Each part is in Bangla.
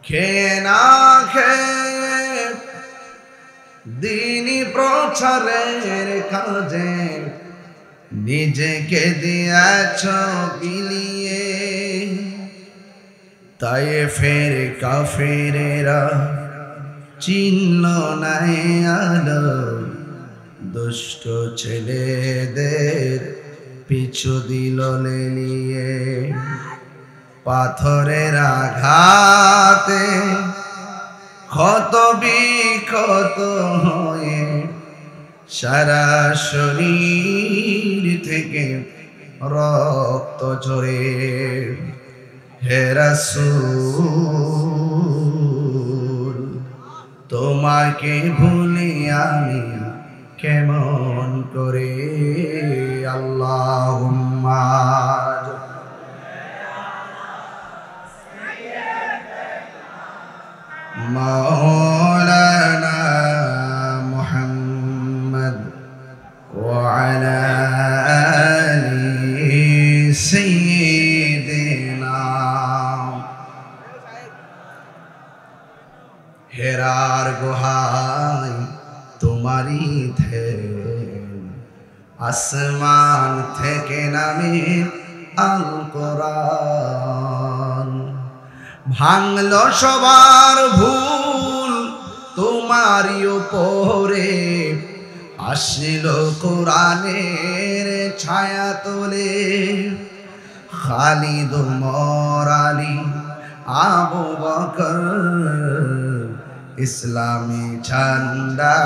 খেয়ে না খেয়ে দিনী প্রচারের কাজে নিজেকে দিয়েছ বিলিয়ে। তাই ফের কাফেরেরা চিহ্ন নাই আলো, দুষ্ট ছেলেদের পিছু দিল লেলিয়ে। পাথরের আঘাতে ক্ষত বিক্ষত হয়ে সারা শরীর থেকে রক্ত ঝরে। হে রাসূল তোমাকে ভুলি আমি কেমন করে। আল্লাহুম্মা মাওলানা মুহাম্মদ ওয়া আলা আলি সাইয়্যিদিনা। হেরার গুহায় তোমারই ধ্যান, আসমান থেকে নামে আল কোরআন। ভাঙলো সবার ভুল তোমারই উপরে, আসলো কোরআনের ছায়া তোলে। খালিদ ওমর আলী আবু বকর ইসলামী ঝান্ডা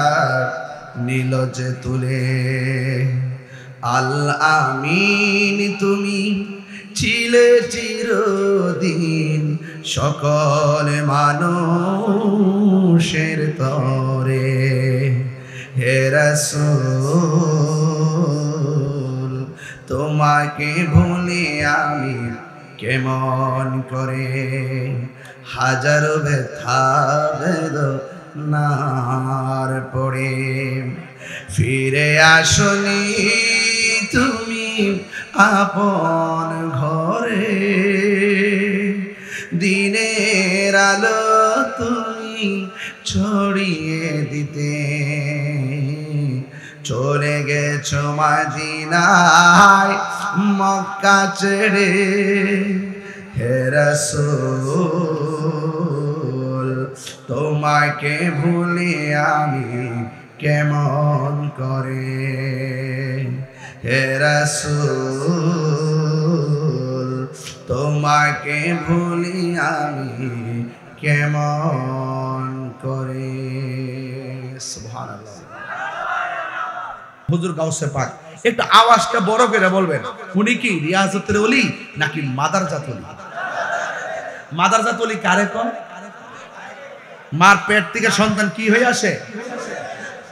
নীল যে তুলে। আল আমিন তুমি ছিলে চিরদিন সকল মানুষের তরে। হে রাসূল তোমাকে ভুলি আমি কেমন করে। হাজারো ব্যথা বেদনার পড়ে ফিরে আসনি তুমি আপন ঘরে। দিনের আলো তুমি ছড়িয়ে দিতে চলে গেছো মদিনায় মক্কা ছেড়ে। হে রাসূল তোমাকে ভুলি আমি কেমন করে। হে রাসূল তোমাকে ভুলি আমি কেমন করে। সুবহানাল্লাহ। হুজুর গাউসে পাক একটু আওয়াজটা বড় করে বলবেন, উনি কি রিয়াজতের ওলি নাকি মাদারজাত ওলি? মাদারজাত ওলি কারে কোন? মার পেট থেকে সন্তান কি হয়ে আসে,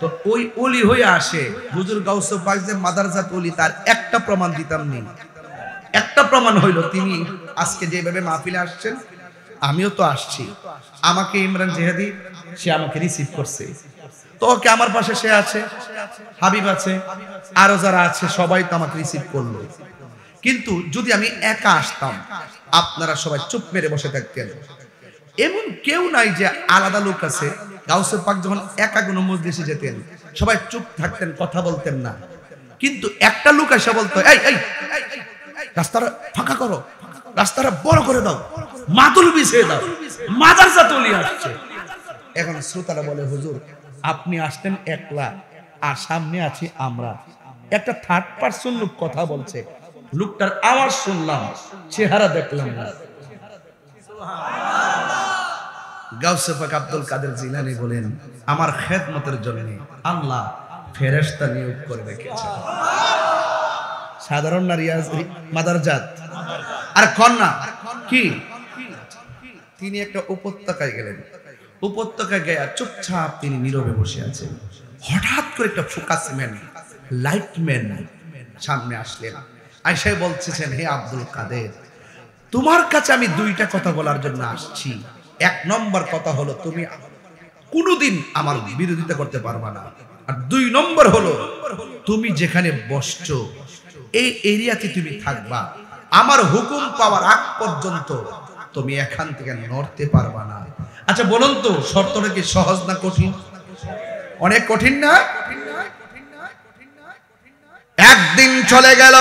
তো ওই ওলি হয়ে আসে। হুজুর গাউসে পাক যে মাদারজাত ওলি তার একটা প্রমাণ দিতাম নেই। একটা প্রমাণ হইল তিনি আজকে যেভাবে মাহফিলে আসছেন, আমিও তো আসছি। আমাকে ইমরান জেহাদি সে আমাকে রিসিভ করছে, তো ওকে আমার পাশে সে আছে, হাবিব আছে, আরো যারা আছে সবাই তো আমাকে রিসিভ করলো। কিন্তু যদি আমি একা আসতাম আপনারা সবাই চুপ মেরে বসে থাকতেন। এমন কেউ নাই যে আলাদা লোক আছে। গাউসে পাক যখন একা কোনো মজলিসে যেতেন সবাই চুপ থাকতেন, কথা বলতেন না। কিন্তু একটা লোক এসে বলতো, এই এই রাস্তাটা ফাঁকা করো, রাস্তাটা বড় করে দাও, মাদুল বিছিয়ে দাও, মাদারজাত ওলি আসছে। এখন শ্রোতারা বলে, হুজুর আপনি আসতেন একলা আর সামনে আছি আমরা। একটা থার্ড পারসন লোক কথা বলছে, লোকটার আওয়াজ শুনলাম, চেহারা দেখলাম না। গাউসে পাক আব্দুল কাদের জিলানী বলেন, আমার খেদমতের জন্য আল্লাহ ফেরেশতা নিয়োগ করে রেখেছে। সাধারণ না রিয়াজ মাদারজাত আর কন্যা কি। তিনি একটা উপত্যকায় গেলেন, উপত্যকায় গিয়ে চুপচাপ তিনি নীরবে বসে আছেন। হঠাৎ করে একটা ফোকাসম্যান লাইটম্যান সামনে আসলেন, আয়েশা বলছেন, হে আব্দুল কাদের তোমার কাছে আমি দুইটা কথা বলার জন্য আসছি। এক নম্বর কথা হলো তুমি কোনোদিন আমার বিরোধিতা করতে পারবা না, আর দুই নম্বর হলো তুমি যেখানে বসছো এই এরিয়াতে তুমি থাকবা, আমার হুকুম পাওয়ার আগ পর্যন্ত তুমি এখান থেকে নড়তে পারবা না। আচ্ছা বলুন তো, শর্তটা কি সহজ না কঠিন? অনেক কঠিন না? একদিন চলে গেল,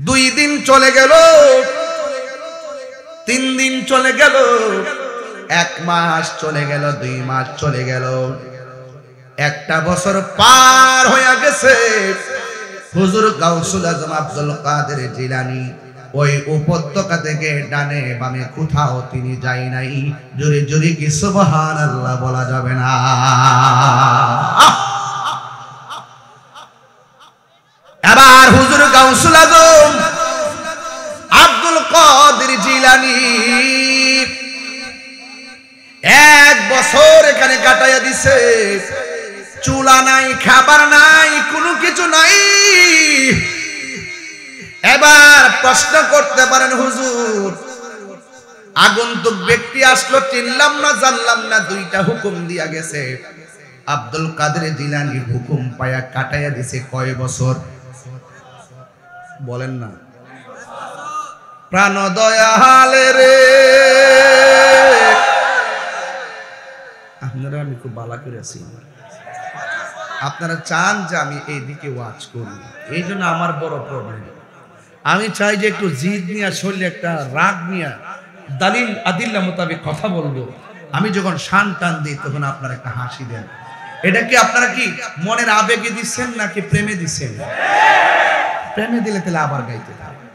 2 দিন চলে গেল, 3 দিন চলে গেল, 1 মাস চলে গেল, 2 মাস চলে গেল, 1টা বছর পার হয়ে গেছে। হুজুর গাউসুল আজম আব্দুল কাদের জিলানী ওই উপত্যকা থেকে ডানে বামে কোথাও তিনি যাই নাই। জোরে জোরে কি সুবহানাল্লাহ বলা যাবে না? এবার হুজুর গাউসুল আজম আব্দুল কাদের জিলানী 1 বছর এখানে কাটাইয়া দিছে। চুলা নাই, খাবার নাই, কোনো কিছু নাই। এবার প্রশ্ন করতে পারেন, হুজুর আগন্তুক ব্যক্তি আসলো, চিনলাম না জানলাম না, 2টা হুকুম দিয়া গেছে। আব্দুল কাদের জিলানী হুকুম পায়া কাটাইয়া দিছে কয় বছর? বলেন না। প্রাণ দয়াল রে, আপনারা আমি খুব বালা করে আছি, আপনারা চান যে আমি এইদিকে ওয়াজ করি, এই জন্য আমার বড় প্রবলেম। আমি চাই যে একটু জিদ নিয়ে, শরীরে একটা রাগ নিয়ে দালিল আদিল্লা মোতাবেক কথা বলবো। আমি যখন শান টান দিই তখন আপনারা একটা হাসি দেন। এটা কি আপনারা কি মনের আবেগে দিচ্ছেন নাকি প্রেমে দিচ্ছেন? প্রেমে দিলে তাহলে আবার গাইতে থাকবে।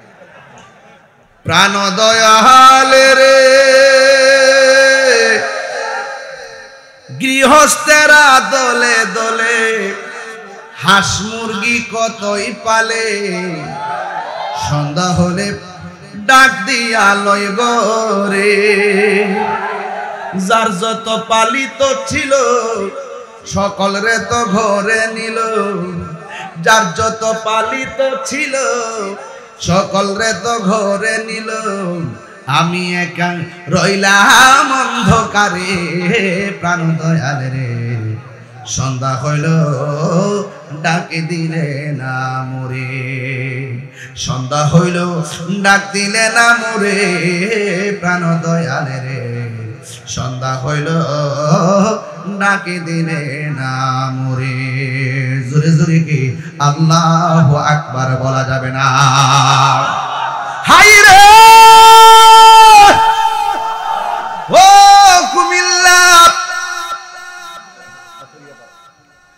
প্রাণ দয়াল রে, গৃহস্থেরা দলে দলে হাঁস মুরগি কতই পালে, সন্ধ্যা হলে ডাক দিয়া লয় গরে। যার যত পালিত ছিল সকল রে তো ঘরে নিল, যার যত পালিত ছিল সকল রে তো ঘরে নিল। আমি একা রইলাম অন্ধকারে। প্রাণ দয়াল রে, সন্ধ্যা হইল ডাকে দিলে না মোরে, সন্ধ্যা হইল ডাক দিলে না মোরে। প্রাণ দয়াল রে, সন্ধ্যা হইল ডাকে দিলে না মোরে। জোরে জোরে কি আল্লাহু আকবার বলা যাবে না? হাই রে ও কুমিল্লা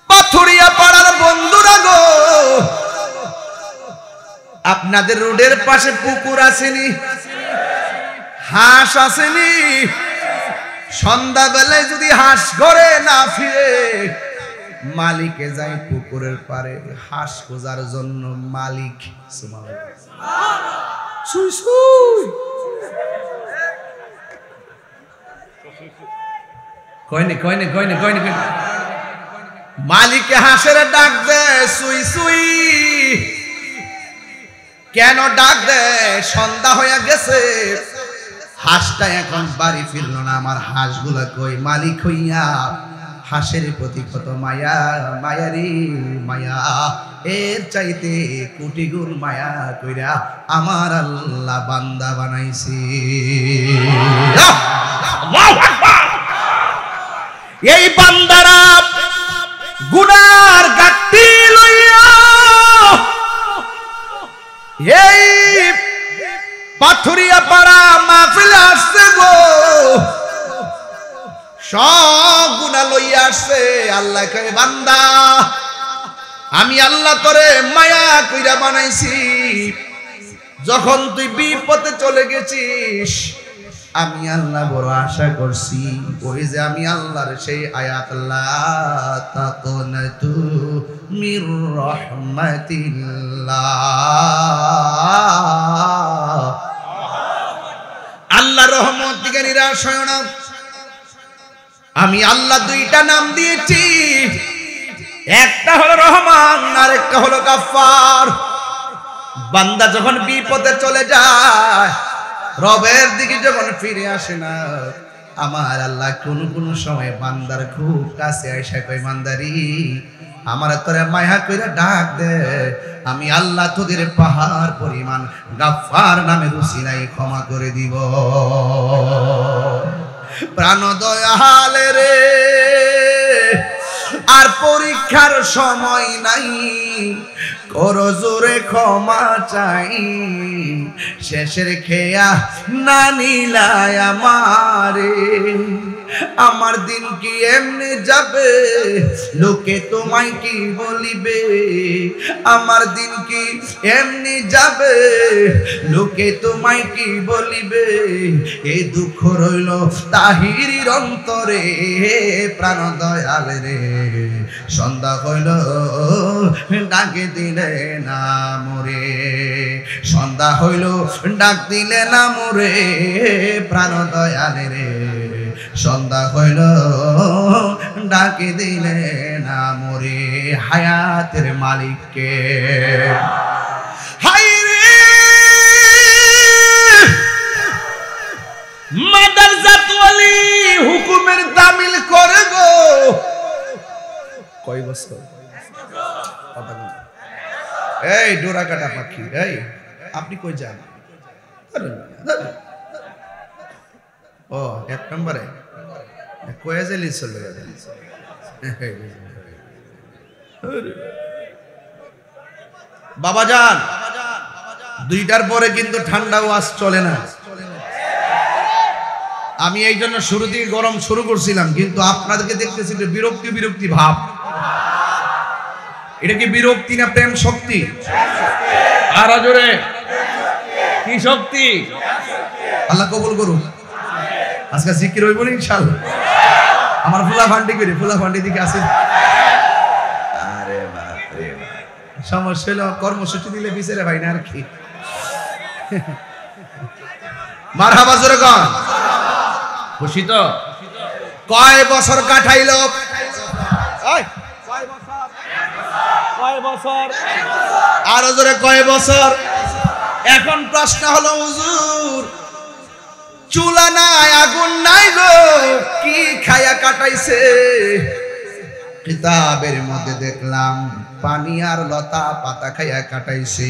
পাথুরিয়া পাড়ার বন্ধুরা গো, আপনাদের রোডের পাশে পুকুর আসেনি? হাঁস আসেনি? সন্ধ্যাবেলায় যদি হাঁস ঘরে না ফিরে, মালিকে যায় পুকুরের পারে হাঁস খোঁজার জন্য। মালিক কয়নি কয়নি কয়নি কয়নি কয়নি। মালিকে হাঁসের ডাক দেয় সুই সুই। কেন ডাক দেয়? সন্ধ্যা হয়ে গেছে, হাঁসটা এখন বাড়ি ফিরল না, আমার হাঁসগুলা কই? মালিক হইয়া হাঁসের প্রতি কত মায়া, মায়ারি মায়া, এর চাইতে কোটি গুণ মায়া কইরা আমার আল্লাহ বান্দা বানাইছি। এই বান্দারা গুনার গাট্টি লইয়া এই পাথুরিয়া পাড়া মাহফিলে আসছে গো, সব গুনাহ লইয়া আসছে। আল্লাহ কয়, বান্দা আমি আল্লাহ তোরে মায়া কইরা বানাইছি। যখন তুই বিপদে চলে গেছিস, আমি আল্লাহ বড় আশা করছি। ওই যে আমি আল্লাহর সেই আয়াত, লা তাকুনাতু মির রাহমাতিল্লাহ, আল্লাহর রহমত থেকে নিরাশ হয় না। আমি আল্লাহ 2টা নাম দিয়েছি, একটা হলো রহমান আর একটা হলো গাফফার। বান্দা যখন বিপদে চলে যায়, রবের দিকে যখন ফিরে আসে না, আমার আল্লাহ কোন সময় বান্দার খুব কাছে আইসা কয়, বান্দারি আমার তোরে মায়া কইরা ডাক দে, আমি আল্লাহ তোদের পাহাড় পরিমাণ গাফফার নামে উসিলায় ক্ষমা করে দিব। প্রাণ দয়াল রে আর পরীক্ষার সময় নাই করো জোরে ক্ষমা চাই শেষের খেয়া না নিলায় আমারে আমার দিন কি এমনি যাবে লোকে তোমায় কি বলিবে আমার দিন কি এমনি যাবে লোকে তোমায় কি বলিবে এই দুঃখ রইল তাহিরির অন্তরে প্রাণ দয়াল রে সন্ধ্যা হইল ডাকে দিলে না মোরে সন্ধ্যা হইল ডাক দিলে না মোরে প্রাণ দয়াল রে সন্ধ্যা হইল ডাকে দিলে না মোরে হায়াতের মালিককে হায় রে মাদার জাতওয়ালি হুকুমের তামিল করে গো কয় বছর এই ডোরা কাটা পাখি এই আপনি কই যান ও এক নম্বরে কয়ে যে লিস চলে বাবা যান 2টার পরে কিন্তু ঠান্ডা ওয়াজ চলে না আমি এই জন্য শুরু থেকে গরম শুরু করছিলাম কিন্তু আপনাদেরকে দেখতেছি বিরক্তি বিরক্তি ভাব এটা কি বিরক্তি না প্রেম শক্তি আর জোরে কি শক্তি আল্লাহ কবুল করুন আজকে জিকির হইব না ইনশাআল্লাহ আমার ফুলা ফান্ডি করে ফুলা ফান্ডি দিকে আসেন আরে বাপ রে বাপ সমস্যা হলো কর্মসূচি দিলে বিচারে ভাই না আর কি মারহাবা জোরে কোন খুশি তো কয় বছর কাটাইলো কয় বছর আরো জোরে কয় বছর এখন প্রশ্ন হলো হুজুর চুলা নাই আগুন নাই গো কি খায়া কাটাইছে কিতাবের মধ্যে দেখলাম পানি আর লতা পাতা খায়া কাটাইছে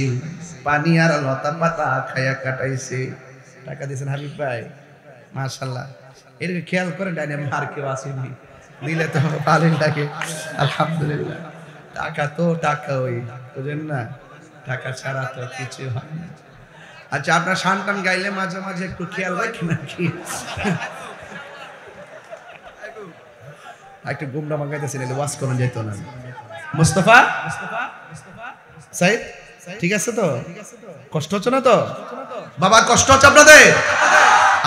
পানি আর লতা পাতা খায়া কাটাইছে টাকা দিয়েছেন হাবিব ভাই মাশাআল্লাহ এর খেয়াল করে ডাইনে মার কেউ আসেনি দিলে তো পালেন টাকে আলহামদুলিল্লাহ টাকা তো টাকা ওই বুঝেন না টাকা ছাড়া তো কিছু হয় না আচ্ছা আপনার শানটান গাইলে মাঝে মাঝে একটু খেয়াল রাখেন নাকি একটু গুমরা মাগাইতেছেন ওয়াজ করুন যেত না মুস্তাফা সাইদ ঠিক আছে তো কষ্ট হচ্ছে না তো বাবা কষ্ট হচ্ছে আপনাদের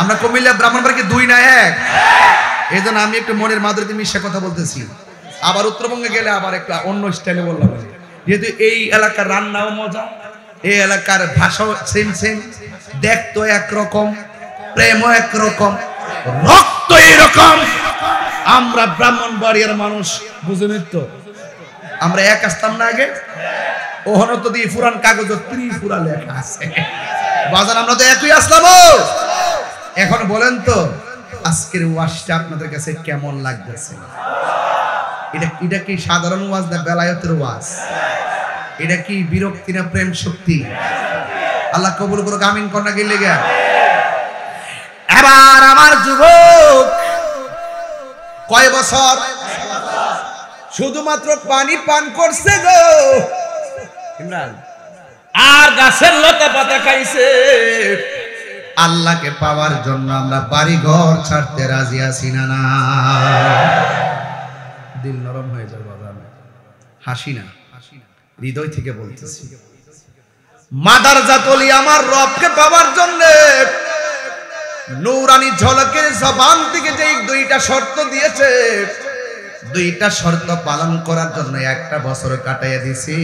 আমরা কুমিল্লা ব্রাহ্মণবাড়িকে 2 না 1 এইজন্য আমি একটু মনের মাধুরীতে মিশে কথা বলতেছি আবার উত্তরবঙ্গে গেলে আবার একটু অন্য স্টাইলে বললাম যেহেতু এই এলাকার রান্নাও মজা এই এলাকার ভাষাও সেম সেম দেখতো একরকম প্রেমও একরকম রক্ত এরকম আমরা ব্রাহ্মণবাড়িয়ার মানুষ বুঝেন তো আমরা এক আসতাম না আগে ওহনো তো দিয়ে পুরান কাগজ ত্রিপুরা লেখা আছে বাজার আমরা তো একই আসলাম এখন বলেন তো আজকের ওয়াজটা আপনাদের কাছে কেমন লাগতেছে এটা কি সাধারণ ওয়াজ না বেলায়েতের ওয়াজ এটা কি বিরক্তি না প্রেম শক্তি আল্লাহ কবুল করুক আমিন কন্যা গেলে গা এবার আমার যুবক কয় বছর শুধুমাত্র পানি পান করছে গো ইমরান আর গাছের লতা পাতা খাইছে আল্লাহকে পাওয়ার জন্য আমরা বাড়ি ঘর ছাড়তে রাজি আছি না না দিল নরম হয়ে যাবে বাবা হাসি না হৃদয় থেকে বলতেছি মাদার জাতলি আমার রবকে পাওয়ার জন্য নূরানি ঝলকের জবান থেকে যে 2টা শর্ত দিয়েছে 2টা শর্ত পালন করার জন্য 1টা বছর কাটাইয়া দিছি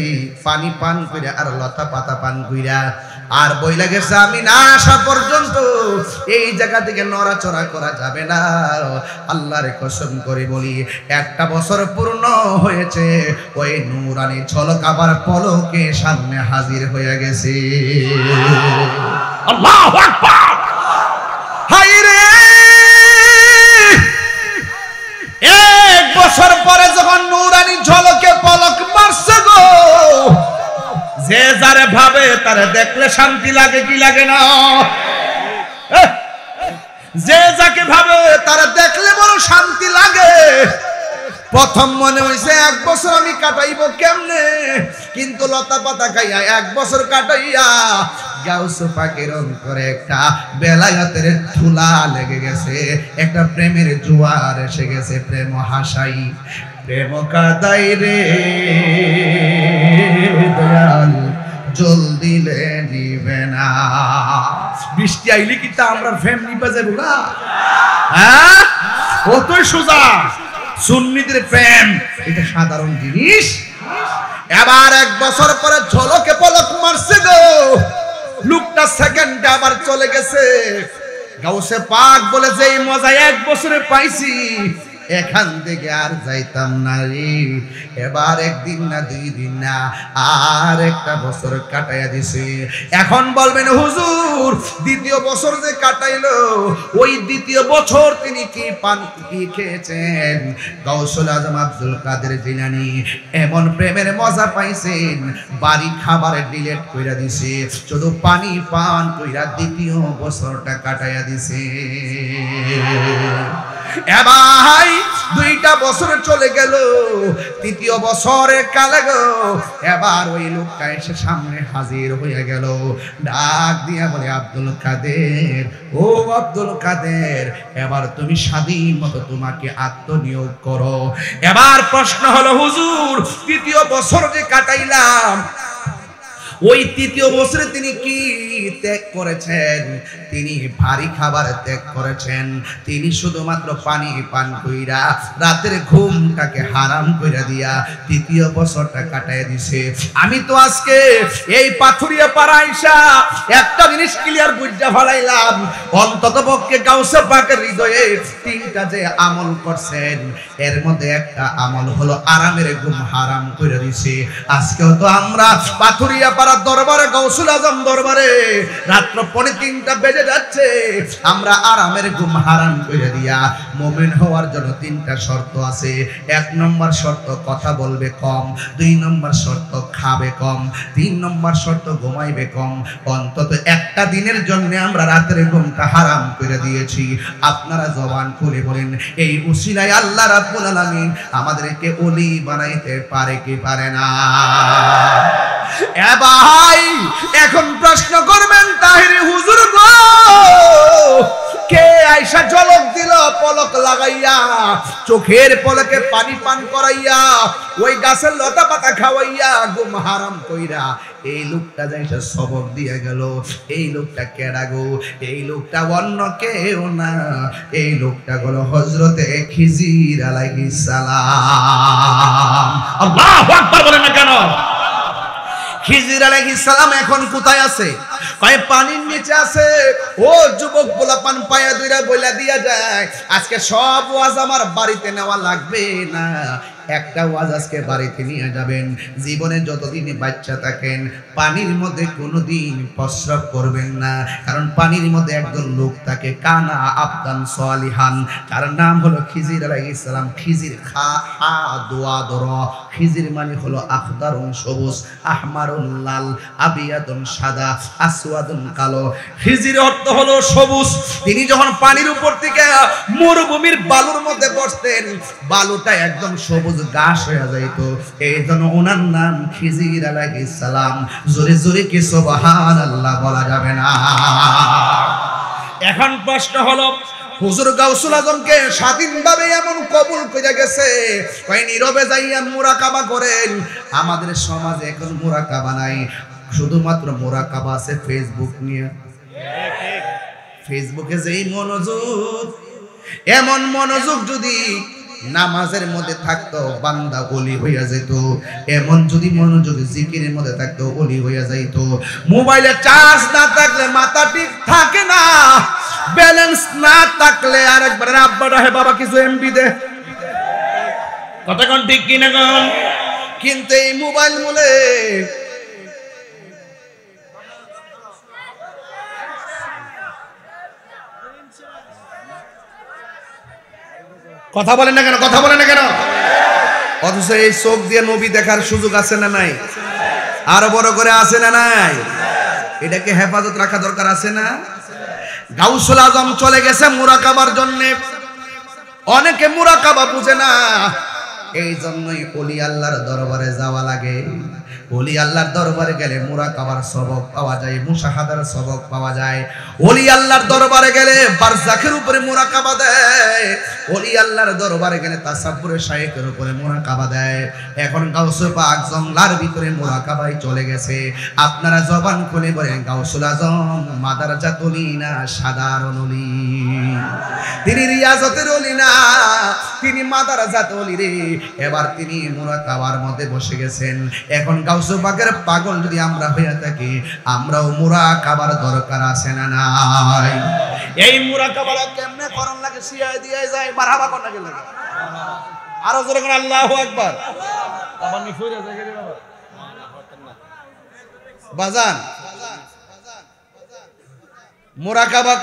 পানি পান কইরা আর লতা পাতা পান কইরা আর বইলা গেছে আমি না আসা পর্যন্ত এই জায়গা থেকে নড়াচড়া করা যাবে না আল্লাহর কসম করে বলি 1টা বছর পূর্ণ হয়েছে ওই নূরানি ঝলক আবার পলকে সামনে হাজির হয়ে গেছে আল্লাহু আকবার হায় রে 1 বছর পরে যখন নূরানি ঝলকে পলক মারছে গো যে যারে ভাবে তারে দেখলে শান্তি লাগে কি লাগে না যে যাকে ভাবে তারা দেখলে বড় শান্তি লাগে। প্রথম মনে হইছে 1 বছর আমি কাটাইবো কেমনে, কিন্তু লতা পাতা খাইয়া 1 বছর কাটাইয়া গাউসু পাকের অন্তরে একটা বেলায়েতের ধুলা লেগে গেছে, একটা প্রেমের জোয়ার এসে গেছে। প্রেম হাসাই প্রেম কাদাই রে দয়াল, জল দিলে নিবে না। বৃষ্টি আইলে কি তা আমরা ফ্যাম নিবে যাবো না? হ্যাঁ, কতই সোজা। সুন্নিদের প্রেম এটা সাধারণ জিনিস। এবার 1 বছর পরে ঝলকে পলক মারছে গো, লোকটা সেকেন্ডে আবার চলে গেছে। গাউসে পাক বলে যে এই মজা 1 বছরে পাইছি, এখান থেকে আর যাইতাম না রে। এবার 1 দিন না 2 দিন না, আর 1টা বছর কাটাইয়া দিছে। এখন বলবেন হুজুর, 2য় বছর যে কাটাইলো, ওই 2য় বছর তিনি কি পান কি খেয়েছেন? গাউসুল আজম আব্দুল কাদের জিলানী এমন প্রেমের মজা পাইছেন, বাড়ি খাবার ডিলিট কইরা দিছে, শুধু পানি পান কইরা 2য় বছরটা কাটাইয়া দিছে। এবার 2টা বছর চলে গেল, 3য় বছরে কালে গো। এবার ওই লোকটা এসে সামনে হাজির হয়ে গেল, ডাক দিয়া বলে, আব্দুল কাদের, ও আব্দুল কাদের, এবার তুমি স্বাধীন মতো তোমাকে আত্মনিয়োগ করো। এবার প্রশ্ন হলো, হুজুর 3য় বছর যে কাটাইলাম, ওই 3য় বছরে তিনি কি ত্যাগ করেছেন? তিনি ভারী খাবার ত্যাগ করেছেন, তিনি শুধুমাত্র পানি পান কইরা রাতের ঘুমটাকে হারাম কইরা দিয়া 3য় বছরটা কাটায় দিছে। আমি তো আজকে এই পাথুরিয়া পাড়া আইসা একটা জিনিস ক্লিয়ার বুঝা ফলাইলাম, অন্তত পক্ষে গাউসে পাকের হৃদয়ে 3টা যে আমল করছেন, এর মধ্যে একটা আমল হলো আরামের ঘুম হারাম কইরা দিছে। আজকেও তো আমরা পাথুরিয়া পাড়া দরবারে, গাউসুল আজম দরবারে রাত্র 3:45 বেজে যাচ্ছে, আমরা আরামের ঘুম হারাম করে দিয়া মুমিন হওয়ার জন্য 3টা শর্ত আছে। 1 নম্বর শর্ত কথা বলবে কম, 2 নম্বর শর্ত খাবে কম, 3 নম্বর শর্ত ঘুমাইবে কম। অন্তত একটা দিনের জন্য আমরা রাতের ঘুমটা হারাম করে দিয়েছি। আপনারা জবান খুলে বলেন, এই উসিলায় আল্লাহ রাব্বুল আলামিন আমাদেরকে ওলি বানাইতে পারে কি পারে না? এ ভাই, এখন প্রশ্ন করবেন, তাহিরি হুজুর গো, কে আইসা ঝলক দিল পলক লাগাইয়া, চোখের পলকে পানি পান করাইয়া, ওই গাছের লতা পাতা খাওয়াইয়া ঘুম হারাম কইরা এই লোকটা যাইসা সবক দিয়ে গেল? এই লোকটা কেডা গো? এই লোকটা অন্য কেউ না, এই লোকটা হলো হযরতে খিজির আলাইহিস সালাম। আল্লাহু আকবার বলেন না কেন? খিজির আলাইহিস সালাম এখন কোথায় আছে? কয় পানির নিচে আছে। ও যুবক পোলাপান পায়া দুইরা বইলা দিয়া যায়, আজকে সব ওয়াজ আমার বাড়িতে নেওয়া লাগবে না, একটা ওয়াজ আজকে বাড়িতে নিয়ে যাবেন। জীবনে যতদিন বাচ্চা থাকেন পানির মধ্যে কোনোদিন প্রস্রাব করবেন না, কারণ পানির মধ্যে একজন লোক থাকে, কানা আবদান সালিহান, তার নাম হলো খিজির আলাইহিস সালাম। খিজির খা হা দোয়া দর, খিজির মানে হলো আখদারুন সবুজ, আহমারুন লাল, আবিয়াদুন সাদা, আসওয়াদুন কালো। খিজির অর্থ হলো সবুজ। তিনি যখন পানির উপর থেকে মরুভূমির বালুর মধ্যে বসতেন, বালুটা একদম সবুজ ঘাস হয়ে যাইত, এই জন্য ওনার নাম খিজির আলাইহিস সালাম। জোরে জোরে কি সুবহানাল্লাহ বলা যাবে না? এখন প্রশ্ন হলো, হুজুর গাউসুল আজমকে স্বাধীনভাবে এমন কবুল করে গেছে, কয় নীরবে যাইয়া মুরাকাবা করেন। আমাদের সমাজে এখন মুরাকাবা নাই, শুধুমাত্র মুরাকাবা আছে ফেসবুক নিয়ে। ফেসবুকে যেই মনোযোগ, এমন মনোযোগ যদি নামাজের মধ্যে থাকতো বান্দা ওলি হইয়া যেত, এমন যদি মনোযোগ জিকিরের মধ্যে থাকতো ওলি হইয়া যাইত। মোবাইলে চার্জ না থাকলে মাথা ঠিক থাকে না, ব্যালেন্স না থাকলে আরেকবার আব্বা হে বাবা কিছু এমবি দে, কতক্ষণ ঠিক কিনা গন? কিন্তু এই মোবাইল মূলে কথা বলেন না কেন? কথা বলেন না কেন? অথচ এই চোখ দিয়ে নবী দেখার সুযোগ আছে না নাই? আরো বড় করে আছে না নাই? এটাকে হেফাজত রাখা দরকার আছে না? গাউসুল আজম চলে গেছে মুরাকাবার জন্য। অনেকে মুরাকাবা বুঝে না, এই জন্যই ওলি আল্লাহর দরবারে যাওয়া লাগে। ওলি আল্লাহর দরবারে গেলে মুরাকাবার সবক পাওয়া যায়, মুশাহাদার সবক পাওয়া যায়। ওলি আল্লাহর দরবারে গেলে বারজাখের উপরে মুরাকাবা দেয়, ওলি আল্লাহর দরবারে গেলে তাসাব্বুরে শাইখের উপরে মুরাকাবা দেয়। এখন গাউসে পাক জংলার ভিতরে মুরাকাবায় চলে গেছে। আপনারা জবান খুলে বলেন, গাউসুল আজম মাদারজাতুল ওলি না সাধারণ ওলি? তিনি রিয়াজতের ওলি না, তিনি মাদারজাতুল ওলি রে। এবার তিনি মুরাকাবার মধ্যে বসে গেছেন। এখন গাউসে পাকের পাগল যদি আমরা হয়ে থাকি, আমরাও মুরাকাবার দরকার আছে না নাই? এই মুরাকাবাটা কেমনে করন লাগে? শিয়ায় দিয়ে যায়, মারহাবা কোন লাগে লাগে। আরো জোরে কোন আল্লাহু আকবার। আবার নি ফইরা যায় রে বাবা বাজান। মুরাকাবা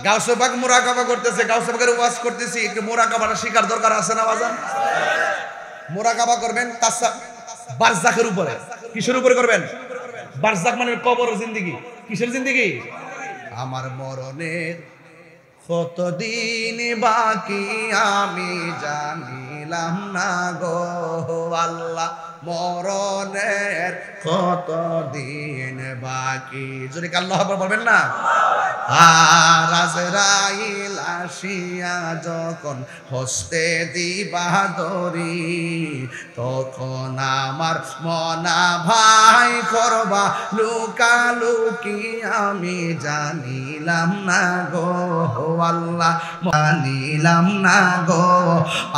গাউসে পাক মুরাকাবা করতেছে, গাউসে পাকের ওয়াজ করতেছি, একটু মুরাকাবাটা শিকার দরকার আছে না বাজান? মুরাকাবা করবেন বারজাখের উপরে। কিসের উপরে করবেন? বারজাখ মানে কবর জিন্দেগি। কিসের জিন্দেগি? আমার মরণের কতদিন বাকি আমি জানিলাম না গো আল্লাহ, মরণের কতদিন বাকি। যদি আল্লাহ আকবার বলবেন না? আর আজরাইল আসিয়া যখন হস্তে দিবা দরি, তখন আমার মনা ভাই করবা লুকালুকি আমি জানিলাম না গো আল্লাহ, জানিলাম না গো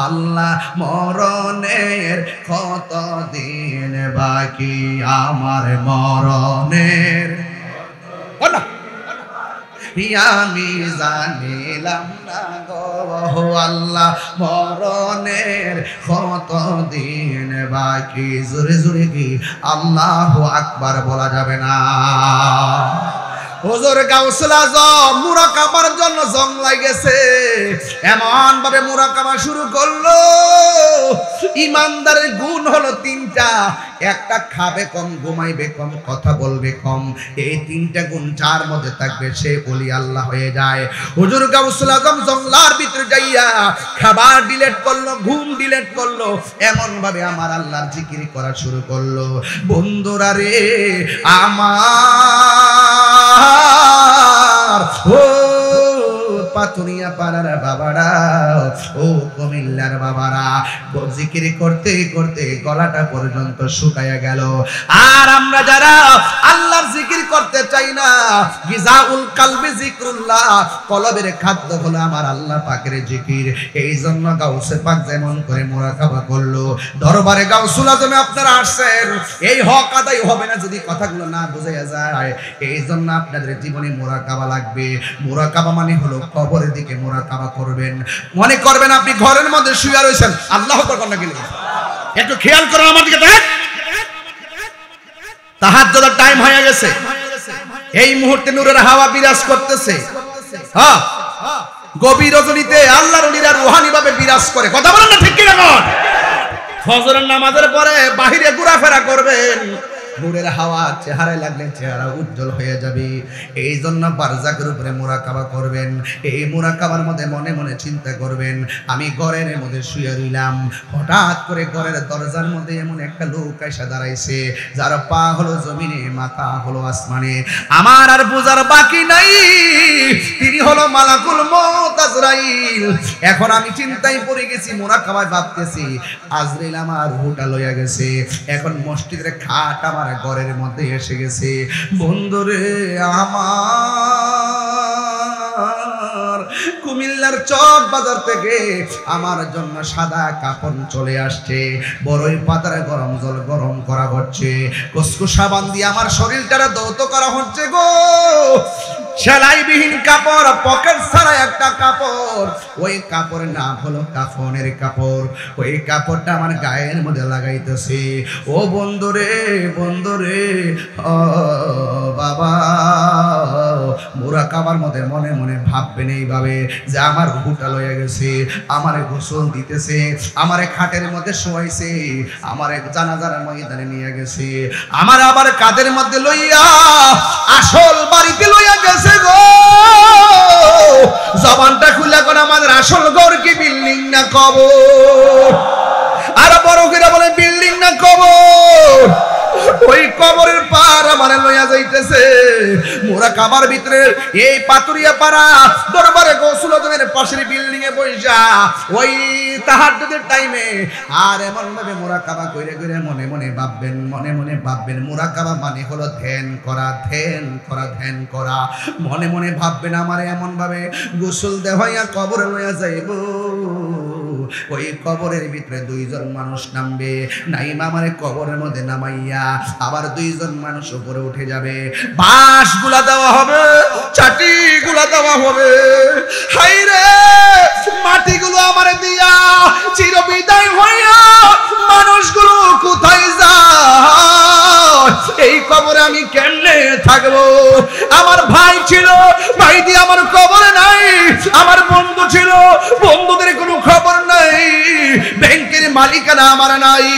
আল্লাহ, মরণের কতদিন বাকি আমার মরণের আমি জানিলাম না গো আল্লাহ, মরণের কতদিন বাকি। জোরে জোরে কি আল্লাহু আকবার বলা যাবে না? হুজুর গাউসুল আজম মুরাকাবার জন্য জংলায় গেছে। এমন ভাবে মুরাকাবা শুরু করলো, ইমানদারের গুণ হলো তিনটা। একটা, খাবে কম, ঘুমাইবে কম, কথা বলবে কম। এই তিনটা গুণ যার মধ্যে থাকবে সে ওলি আল্লাহ হয়ে যায়। হুজুর গাউসুল আজম জংলার ভিতরে যাইয়া খাবার ডিলেট করলো, ঘুম ডিলেট করলো, এমন ভাবে আমার আল্লাহর জিকির করা শুরু করলো। বন্ধুরা রে আমার, ও পাথুরিয়া পাড়ার বাবারা, ও কুমিল্লার বাবারা, জিকির করতে করতে গলাটা পর্যন্ত শুকায়া গেল। আর আমরা যারা আল্লাহর জিকির করতে চাই না, গিজাউল কালবি জিকরুল্লাহ, কলবের খাদ্য হলো আমার আল্লাহ পাকের জিকির। এই জন্য গাউসে পাক যেমন করে মুরাকাবা করলো, দরবারে গাউসুল আজমে আপনারা আসছেন, এই হক আদায় হবে না যদি কথাগুলো না বোঝা যায়। এই জন্য আপনাদের জীবনে মুরাকাবা লাগবে। মুরাকাবা মানে হলো কবরের দিকে মুরাকাবা করবেন। মনে করবেন আপনি ঘরের মধ্যে শুয়ে রয়েছেন, আল্লাহু আকবার না গেলে একটু খেয়াল করেন আমার দিকে। তাহাজ্জুদের টাইম হয়ে গেছে, এই মুহূর্তে নূরের হাওয়া বিরাজ করতেছে। হ্যাঁ, গভীর রজনীতে আল্লাহর ওলিরা রূহানি ভাবে বিরাজ করে। কথা বলেন না ঠিক কি না? ফজরের নামাজের পরে বাহিরে ঘোরাফেরা করবেন, নূরের হাওয়া চেহারায় লাগলে চেহারা উজ্জ্বল হয়ে যাবে। এই জন্য বারজাখের উপরে মুরাকাবা করবেন। এই মুরাকাবার মধ্যে মনে মনে চিন্তা করবেন, আমি ঘরের মধ্যে শুয়ে রইলাম, হঠাৎ করে ঘরের দরজার মধ্যে এমন একটা লোক এসে দাঁড়াইছে, যার পা হলো জমিনে, মাথা হলো আসমানে। আমার আর বোঝার বাকি নাই, তিনি হলো মালাকুল মউত আজরাইল। এখন আমি চিন্তায় পড়ে গেছি, মুরাকাবায় ভাবতেছি আজরাইল আমার রূহটা লইয়া গেছে। এখন মসজিদের খাট আমার ঘরের মধ্যে এসে গেছে। বন্ধুরে আমার, কুমিল্লার চক বাজার থেকে আমার জন্য সাদা কাপড় চলে আসছে, বড়ই পাতার গরম জল গরম করা হচ্ছে, কুসকুস সাবান দিয়ে আমার শরীরটারে ধৌত করা হচ্ছে গো। সেলাইবিহীন কাপড়, পকেট ছাড়া একটা কাপড়, ওই কাপড়ের নাম হলো কাফনের কাপড়। ওই কাপড়টা আমার গায়ের মধ্যে লাগাইতেছে। ও বন্ধুরে, বন্ধুরে, ও বাবা, মুরাকাবার মধ্যে মনে মনে ভাববেন এইভাবে যে আমার রূহটা লইয়া গেছে, আমারে গোসল দিতেছে, আমারে খাটের মধ্যে শোয়াইছে, আমারে জানাজার ময়দানে নিয়ে গেছে, আমার আবার কাদের মধ্যে লইয়া আসল বাড়িতে লইয়া গেছে। আছে গো, জবানটা খুলে কোন আমাদের আসল ঘর কি বিল্ডিং না কবর? আর বড় করে বলে বিল্ডিং না কবর? ওই কবরের পার আমারে লইয়া যাইতেছে মোরা কাবার ভিতরে এই পাতুরিয়া পাড়া দরবারে গোসল আজমের পাশের বিল্ডিং এ বইসা ওই তাহাজ্জুদের টাইমে আর এমন ভাবে মোরা কাবা কইরে কইরে মনে মনে ভাববেন মোরা কাবা মানে হলো ধ্যান করা, ধ্যান করা, ধ্যান করা। মনে মনে ভাববেন আমারে এমন ভাবে গোসল দেওয়াইয়া কবরে লইয়া যাইব, ওই কবরের ভিতরে দুইজন মানুষ নামবে, নাইম আমারে কবরের মধ্যে নামাইয়া আবার দুইজন মানুষ উপরে উঠে যাবে, বাঁশ গুলা দেওয়া হবে, চাটি গুলা দেওয়া হবে। হাই রে মাটিগুলো আমারে দিয়া চির বিদায় হইয়া মানুষগুলো কোথায় যায়? এই কবরে আমি কেমনে থাকবো? আমার ভাই ছিল, ভাই দিয়ে আমার কবরে নাই। আমার বন্ধু ছিল, বন্ধুদের কোনো খবর নাই। ব্যাংকের মালিকানা আমার নাই।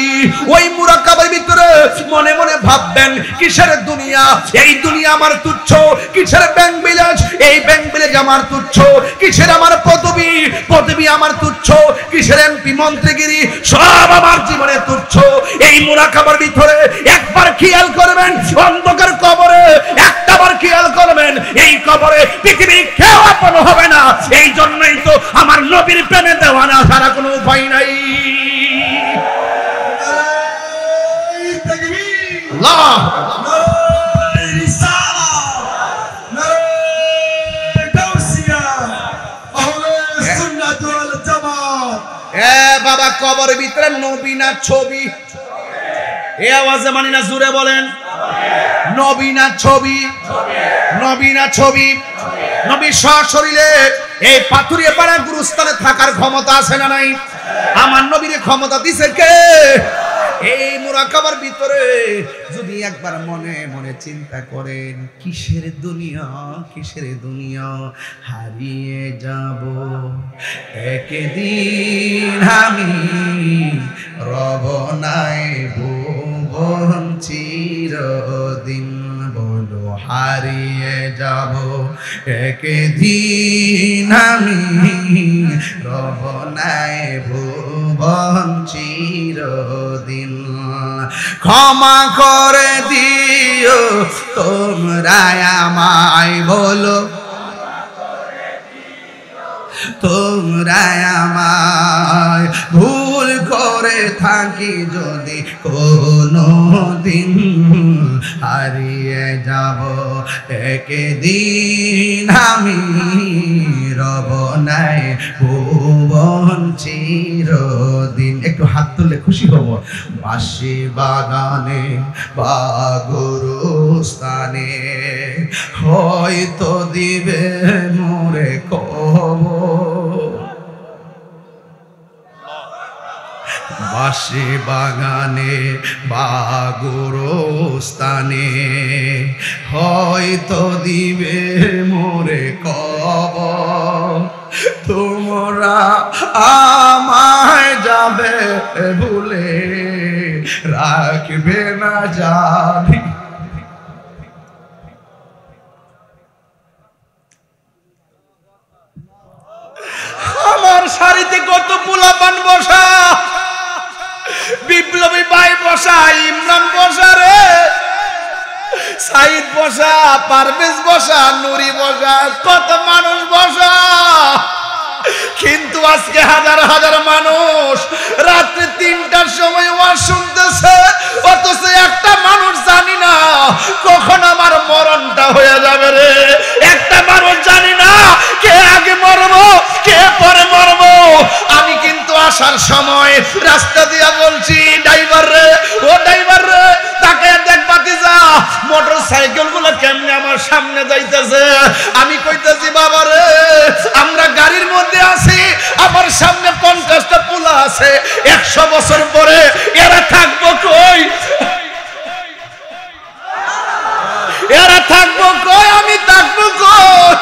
ওই মুরাকাবার ভিতরে মনে মনে ভাববেন কিসের দুনিয়া? এই দুনিয়া আমার তুচ্ছ। কিসের ব্যাংক বিলাস? এই ব্যাংক বিলাস আমার তুচ্ছ। কিসের আমার পদবি? পদবি আমার তুচ্ছ। কিসের এমপি মন্ত্রীগিরি? সব আমার জীবনে তুচ্ছ। এই মুরাকাবার ভিতরে একবার খেয়াল করবেন, অন্ধকার কবরে একটাবার খেয়াল করবেন, এই কবরে পৃথিবীর কেউ আপন হবে না। এই জন্যই তো আমার নবীর প্রেমে দেওয়ানা ছাড়া কোনো উপায় নাই। আল্লাহ বাবা, কবরের ভিতরে নবী না ছবি? এ আওয়াজে মানি না, জুড়ে বলেন নবী না ছবি? নবী না ছবি? নবী সশরীরে এই পাথুরিয়া পাড়া গুরুস্থানে থাকার ক্ষমতা আছে না নাই? আমার নবীর ক্ষমতা দিছে কে? এই মুরাকাবার ভিতরে যদি একবার মনে মনে চিন্তা করেন, কিসের দুনিয়া, কিসের দুনিয়া, হারিয়ে যাব একদিন আমি, রব নাই ভুবন চিরদিন, বলো হারিয়ে যাব একদিন আমি, রব নাই ভুবন চিরদিন। ক্ষমা করে দিও তোমরা আমায়, বলো তোমরা আমায়, ভুল করে থাকি যদি কোনো দিন, হারিয়ে যাব একদিন আমি, রব নাই ভুবন চিরদিন। একটু হাত তুললে খুশি হব। বাঁশি বাগানে বা গুরুস্থানে হয়তো দিবে মোরে কবর, বাঁশি বাগানে বা গুরুস্থানে হয়তো দিবে মোরে কবর, তোমরা আমায় যাবে ভুলে, রাখবে না জানি। আমার সারিতে কত পোলাপান বসা, বিপ্লবী ভাই বসা, ইমরান বসা রে, সাইদ বসা, পারভেজ বসা, নুরি বসা, কত মানুষ বসা। কিন্তু আজকে হাজার হাজার মানুষ রাত্রে ৩টার সময় ওয়াজ শুনতেছে, অথচ একটা মানুষ জানি না কখন আমার মরণটা হয়ে যাবে রে। একটা মানুষ জানি না কে আগে মরবো, কে পরে মরবো। আমি কিন্তু আসার সময় রাস্তা দিয়া বলছি, ড্রাইভার রে, ও ড্রাইভার রে, তাকে দেখ বাতিজা, মোটর সাইকেল গুলো কেমনে আমার সামনে যাইতেছে। আমি কইতেছি, বাবা রে, আমরা গাড়ির মধ্যে আছি, আমার সামনে 50টা পোলা আছে, 100 বছর পরে এরা থাকবো কই? এরা থাকবো কই? আমি থাকবো কই?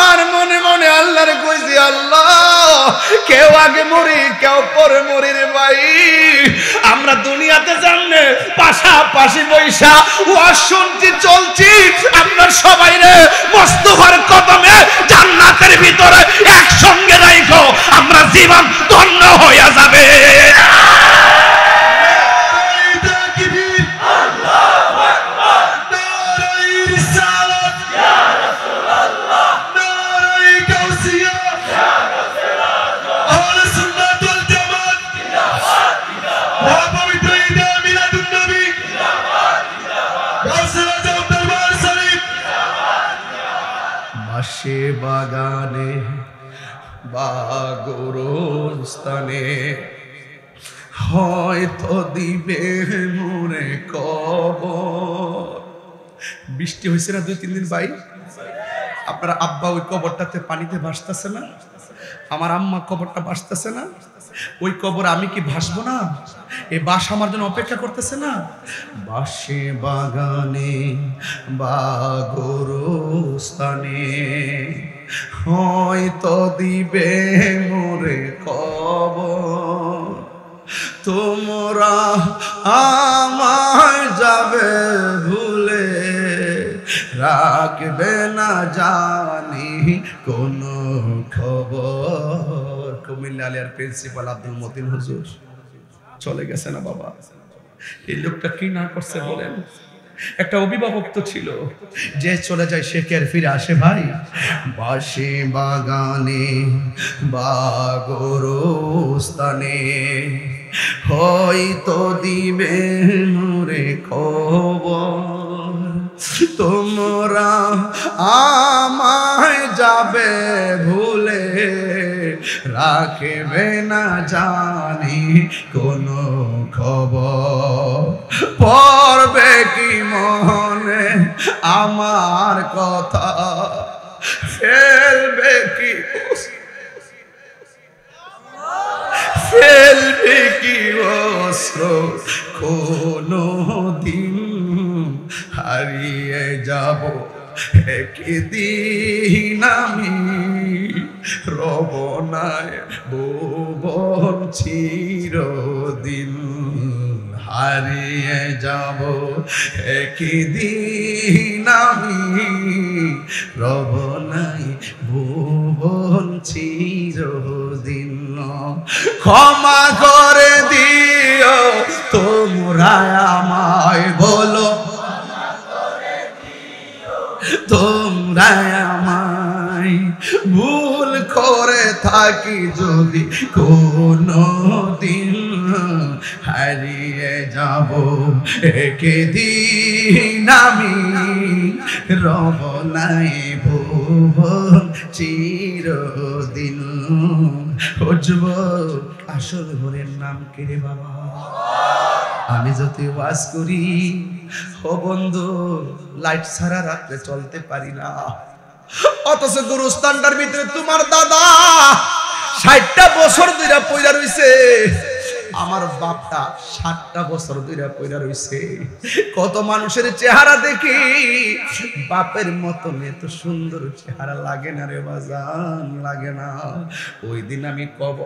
আর মনে মনে আল্লাহরে কইছি, আল্লাহ কেউ আগে মরি কেউ পরে মরি রে ভাই। আমরা দুনিয়াতে জানলে পাশাপাশি বৈশা ওয়াজ শুনছি চলছি, আপনার সবাই রে মোস্তফার কদমে জান্নাতের ভিতরে একসঙ্গে রাখো, আমরা জীবন ধন্য হয়ে যাবে। বাসে বাগানে বা গোরস্থানে হয়তো দিবে মোরে কবর। বৃষ্টি হয়েছে না 2-3 দিন ভাই? আপনার আব্বা ওই কবরটাতে পানিতে ভাসতেছে না? আমার আম্মা কবরটা ভাসতেছে না? ওই কবর আমি কি ভাসবো না? এই বাস আমার জন্য অপেক্ষা করতেছে না? বাসে বাগানে বা গোরস্থানে হয়তো দিবে মোরে কবর, তোমরা আমায় যাবে ভুলে, রাখবে না জানি কোন খবর। কুমিল্লা আলিয়ার প্রিন্সিপাল আব্দুল মতিন হুজুর চলে গেছে না বাবা? এই লোকটা কি না করছে বলেন? একটা অভিভাবক তো ছিল, যে চলে যায় সে কি আর ফিরে আসে ভাই? বাসে বাগানে বা গোরস্থানে হয়তো দিবে মোরে খবর, তোমরা আমায় যাবে ভুলে, রাখবে না জানি কোনো খবর। পড়বে কি মনে আমার কথা, ফেলবে কি অস্ত্র কোনো দিন, হারিয়ে যাব একদিন আমি, রব নাই ভুবন চিরদিন, হারিয়ে যাব একদিন আমি, রব নাই ভুবন চিরদিন। ক্ষমা করে দিও তোমরা আমায়, বলো তোমরা আমায়, ভুল করে থাকি যদি কোনো দিন, হারিয়ে যাব একদিন আমি, রব নাই ভুবন চিরদিন। বুঝব আসল ঘরের নাম কে রে বাবা? আমি যদি ওয়াজ করি ও বন্ধু, লাইট ছাড়া রাত্রে চলতে পারি না, অথচ গুরুস্থানটার ভিতরে তোমার দাদা 60টা বছর ধরে পয়রা রইছে, আমার বাপটা 60টা বছর ধরে পয়রা রইছে। কত মানুষের চেহারা দেখি, বাপের মতন এত সুন্দর চেহারা লাগে না রে বাজান, লাগে না।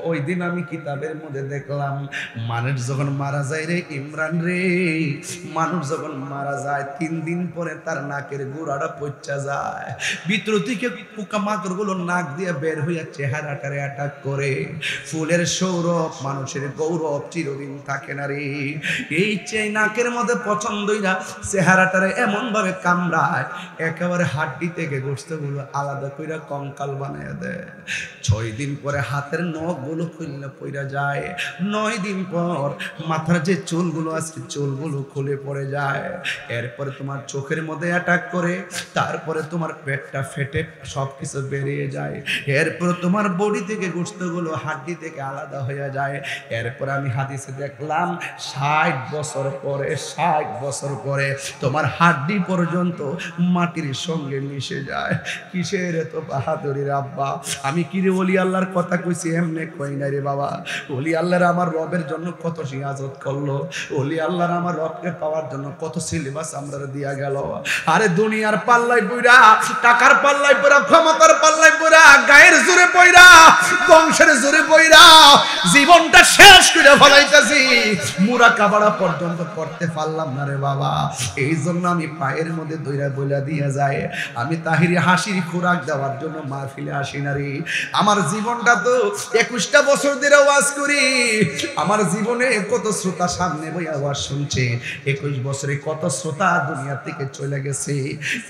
ওই দিন আমি কিতাবের মধ্যে দেখলাম, মানুষ যখন মারা যায় রে ইমরান রে, মানুষ যখন মারা যায় 3 দিন পরে তার নাকের গোড়াটা পচা যায়, ভিতর থেকে পোকামাকড় গুলো নাক দিয়ে বের হইয়া চেহারাটারে অ্যাটাক করে। ফুলের সৌরভ মানুষের গৌরব চিরদিন থাকে না রে। এই নাকের মধ্যে পছন্দই না, চেহারাটারে এমন ভাবে কামড়ায়, একেবারে হাড্ডি থেকে গোশতগুলো আলাদা কইরা কঙ্কাল বানায় দেয়। 6 দিন পরে হাতের নখগুলো খুললে পড়ে যায়, 9 দিন পর মাথার যে চুলগুলো আছে চুলগুলো খুলে পড়ে যায়। এরপরে তোমার চোখের মধ্যে অ্যাটাক করে, তারপরে তোমার পেটটা ফেটে সবকিছু বেরিয়ে যায়। এরপরে তোমার বডি থেকে গোশতগুলো হাড্ডি থেকে আলাদা হয়ে যায়। এরপর আমি হাদিসে দেখলাম 60 বছর পরে তোমার হাড্ডি পর্যন্ত মাটির সঙ্গে মিশে যায়। কিসের এত বাহাদুরি আব্বা? আমি কি রে ওলি আল্লাহর কথা কইছি এমনি কই না রে বাবা। ওলি আল্লাহর আমার রবের জন্য কত সিয়াজত করলো, ওলি আল্লাহর আমার রবকে পাওয়ার জন্য কত সিলেবাস আমরা দিয়া গেল। আরে দুনিয়ার পাল্লাই পইরা, টাকার পাল্লাই পইরা, ক্ষমতার পাল্লাই পইরা, গায়ের জোরে পইরা বংশের জোরে বইরা জীবনটা শেষ করে ফলাইতেছি, মুরাকাবা পর্যন্ত করতে পারলাম না রে বাবা। এই জন্য আমি পায়ের মধ্যে দইরা বইলা দিয়ে যায়, আমি তাহিরি হাসির খোরাক দেওয়ার জন্য মাহফিলে আসি না রে। আমার জীবনটা তো 21টা বছর ধরে ওয়াজ করি, আমার জীবনে কত শ্রোতা সামনে বইয়া ওয়াজ শুনছে, 21 বছরে কত শ্রোতা দুনিয়া থেকে চলে গেছে,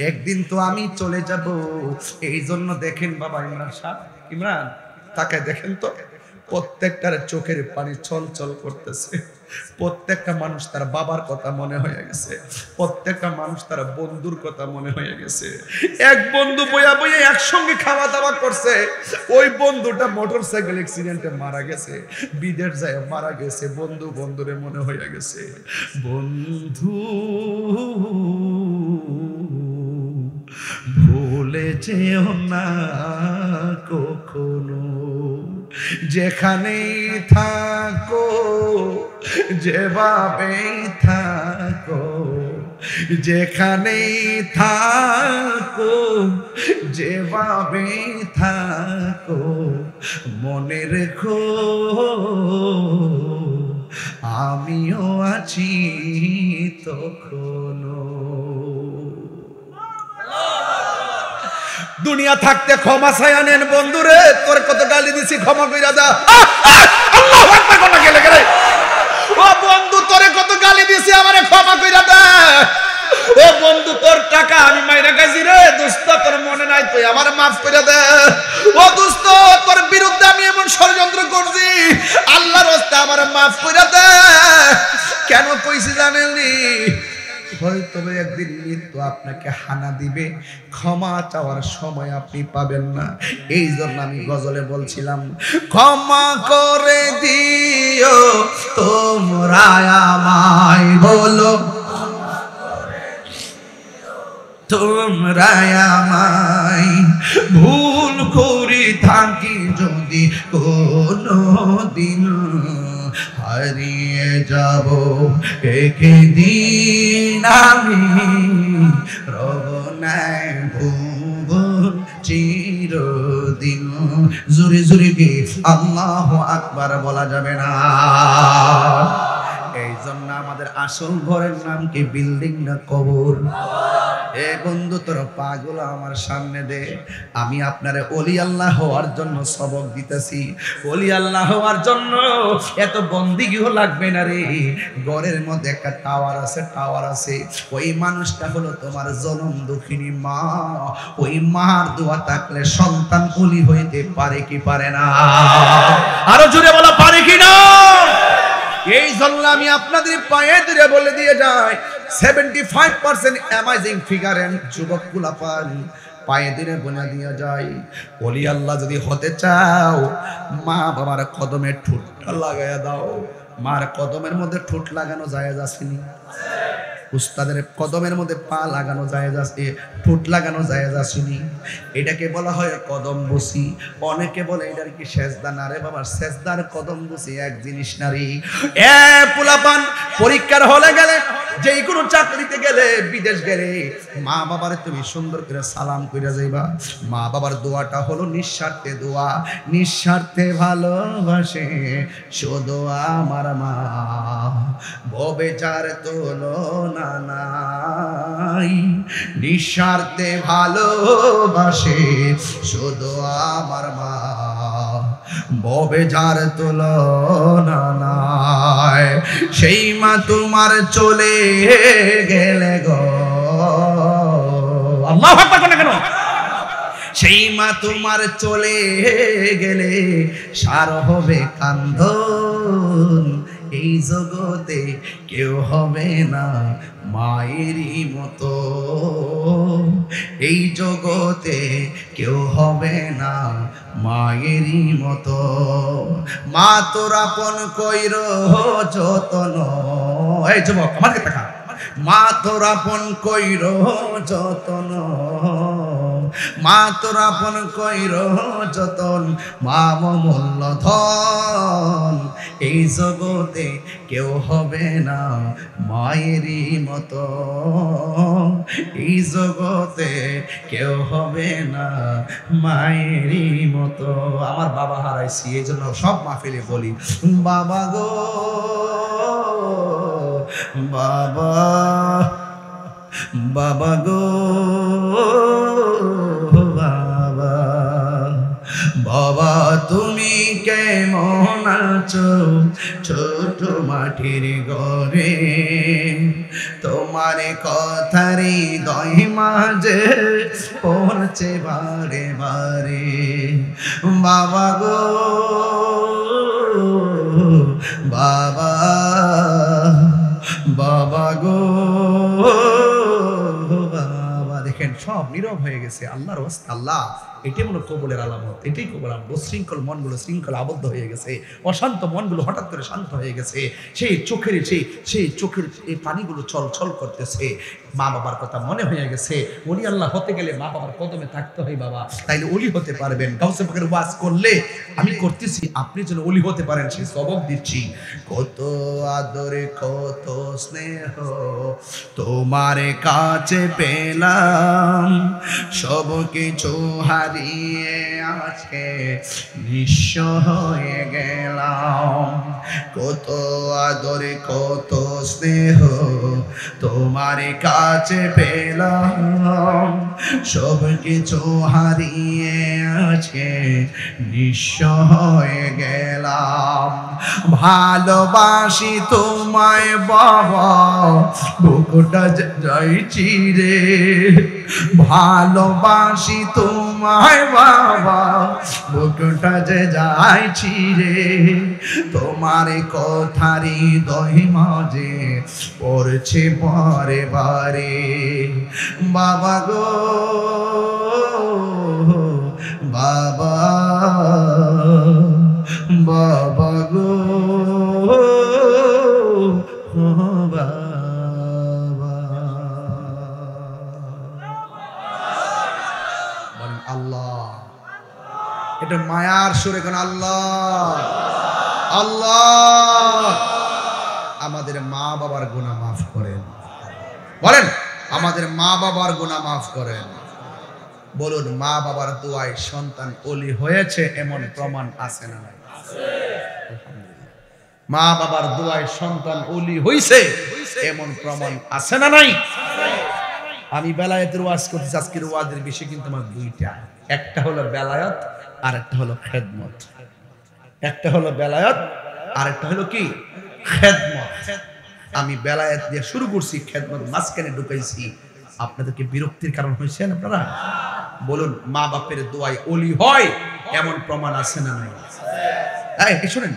একদিন তো আমি চলে যাব। এই জন্য দেখেন বাবা ইমরান সাহেব, ইমরান তাকে দেখেন তো, প্রত্যেকটার চোখের পানি ছলছল করতেছে। প্রত্যেকটা মানুষ তার বাবার কথা মনে হয়ে গেছে, প্রত্যেকটা মানুষ তার বন্ধুর কথা মনে হয়ে গেছে। এক বন্ধু বইয়া বইয়া একসঙ্গে খাওয়া দাওয়া করছে, ওই বন্ধুটা মোটরসাইকেল অ্যাক্সিডেন্টে মারা গেছে, বিদেশ যায় মারা গেছে। বন্ধু বন্ধুরে মনে হয়ে গেছে, বন্ধু ভুলে যেও না কখনো, যেখানেই থাকো যেভাবেই থাকো, যেখানেই থাকো যেভাবেই থাকো, মনে রেখো আমিও আছি তখনো। দুনিয়া থাকতে ক্ষমা চাইয়া নেন বন্ধুরে, তোর কত গালি দিছি ক্ষমা কইরা দা। আল্লাহু আকবার কোন গেলে গেলে, ও বন্ধু তোরে কত গালি দিছি, আমারে ক্ষমা কইরা দে। ও বন্ধু তোর টাকা আমি মাইরা খাইছি রে দোস্ত, তোর মনে নাই, তুই আমারে মাফ কইরা দে। ও দোস্ত তোর বিরুদ্ধে আমি এমন ষড়যন্ত্র করছি, আল্লাহর রাস্তায় আমারে মাফ কইরা দে। কেন কইছি জানেননি? হয়তো একদিন মৃত্যু আপনাকে হানা দিবে, ক্ষমা চাওয়ার সময় আপনি পাবেন না। এই জন্য আমি গজলে বলছিলাম, ক্ষমা করে দিও তোমরা আমায়, বলো তোমরা আমায়, ভুল করি থাকি যদি কোনো দিন, হারিয়ে যাব একদিন আমি, রবনায় ভুবন চিরদিন। জোরে জোরে কি আল্লাহু আকবার বলা যাবে না? এই জন্য আমাদের আসল ঘরের নাম কি বিল্ডিং না কবর? এ বন্ধু তোর পাগুলো আমার সামনে দে, আমি আপনারে ওলি আল্লাহ হওয়ার জন্য সবক দিতেছি। ওলি আল্লাহ হওয়ার জন্য এত বন্দিগিও লাগবে না রে। ঘরের মধ্যে একটা টাওয়ার আছে, টাওয়ার আছে, ওই মানুষটা হলো তোমার জনম দুঃখিনী মা। ওই মার দোয়া থাকলে সন্তান ওলি হইতে পারে কি পারে না? আরো জোরে বলা পারে কি না? এই জন্য আমি আপনাদের পায়ে ধরে বলে দিয়ে যাই, 75% অ্যামাজিং ফিগার এন্ড যুবক গুলা পায়ে ধরে বলে দিয়ে যায়, ওলি আল্লাহ যদি হতে চাও মা বাবার কদমে ঠোঁটটা লাগাইয়া দাও। মার কদমের মধ্যে ঠোঁট লাগানো জায়েজ আসেনি? উস্তাদের কদমের মধ্যে পা লাগানো জায়েজ আছে, ঠোঁট লাগানো জায়েজ আসেনি? এটাকে বলা হয় কদম বসি। অনেকে বলে এটার কি সেজদা না রে বাবা, সেজদার কদম বসি এক জিনিস নারী। এ পোলাপান পরীক্ষার হলে গেলে, যেই কোনো চাকরিতে গেলে, বিদেশ গেলে, মা বাবার তুমি সুন্দর করে সালাম কইরা যাইবা। মা বাবার দোয়াটা হলো নিঃস্বার্থে দোয়া, নিঃস্বার্থে ভালোবাসে শুধু আমার মা, ভবে যার তুলনা নাই, নিঃস্বার্থে ভালোবাসে শুধু আমার মা, ভবে যার তুলনা নাই। সেই মা তোমার চলে গেলে গো, আল্লাহু আকবার কোন কেন? সেই মা তোমার চলে গেলে সার হবে কান্দন, এই জগতে কেউ হবে না মায়েরই মতো, এই জগতে কেউ হবে না মায়েরই মতো। মা তোর আপন কইর যতন, এই যুবক আমার দিকে তাকা, মা তোর আপন কইর যতন, মা তোর আপন কইর যতন, মা মূল্য ধন, এই জগতে কেউ হবে না মায়েরই মতো, এই জগতে কেউ হবে না মায়েরই মতো। আমার বাবা হারাইছি, এই জন্য সব মাহফিলে বলি বাবা গো বাবা, বাবা গো বাবা, বাবা তুমি কেমন আছো ছোট মাটির ঘরে, তোমার কথারই হৃদয় মাঝে পড়ছে বারে বারে, বাবা গো বাবা, বাবা গো বাবা। দেখেন সব নীরব হয়ে গেছে, আল্লাহর ওয়াস্তে আল্লাহ, এটাই মনে কবুলের আলামত, এটাই কবুল আলামত। শৃঙ্খল মনগুলো শৃঙ্খল আবদ্ধ হয়ে গেছে, অশান্ত মনগুলো হঠাৎ করে শান্ত হয়ে গেছে, সেই চোখের এই পানিগুলো ছল ছল করতেছে, মা বাবার কথা মনে হয়ে গেছে। ওলি আল্লাহ হতে গেলে মা বাবার কদমে থাকতে হয় বাবা, তাইলে ওলি হতে পারবেন। গাউসে পাকের ওয়াজ করলে আমি করতেছি, আপনি যেন ওলি হতে পারেন সেই সবক দিচ্ছি। কত আদরে কত স্নেহ তোমার কাছে পেলাম, সব কিছু হারিয়ে আজকে নিঃস্ব হয়ে গেলাম। কত আদরে কত স্নেহ তোমার কাছে পেলাম, সব কিছু হারিয়ে আজকে নিঃস্ব হয়ে গেলাম। ভালোবাসি তোমায় বাবা, বুকটা যাইছি রে, ভালোবাসি তোমায় বাবা, বুকটা যে যাইছি রে, তোমার কথারই হৃদয় মাঝে পড়ছে বারে বারে, বাবা গো বাবা, বাবা গো বাবা। আল্লাহ, এটা মায়ার সুরে কোন আল্লাহ, আল্লাহ আমাদের মা বাবার গুনাহ মাফ করেন, বলেন আমাদের মা বাবার গুনাহ মাফ করেন। বলুন মা বাবার দোয়ায় সন্তান ওলি হয়েছে এমন প্রমাণ আছে না নাই? মা বাবার দোয়ায় সন্তান ওলি হইছে এমন প্রমাণ আছে না নাই? আমি বেলায়েতের ওয়াজ করতেছি, আজকের ওয়াজের বিষয় কিন্তু আমার দুইটা, একটা হলো বেলায়েত আর একটা হলো খেদমত। একটা হলো বেলায়েত আর একটা হলো কি খেদমত। আমি বেলায়েত দিয়ে শুরু করছি, খেদমত মাঝখানে ঢুকাইছি। আপনাদেরকে বিরক্তির কারণ হয়েছেন আপনারা? বলুন মা বাপের দোয়ায় ওলি হয় এমন প্রমাণ আছে না নাই? এই শুনেন,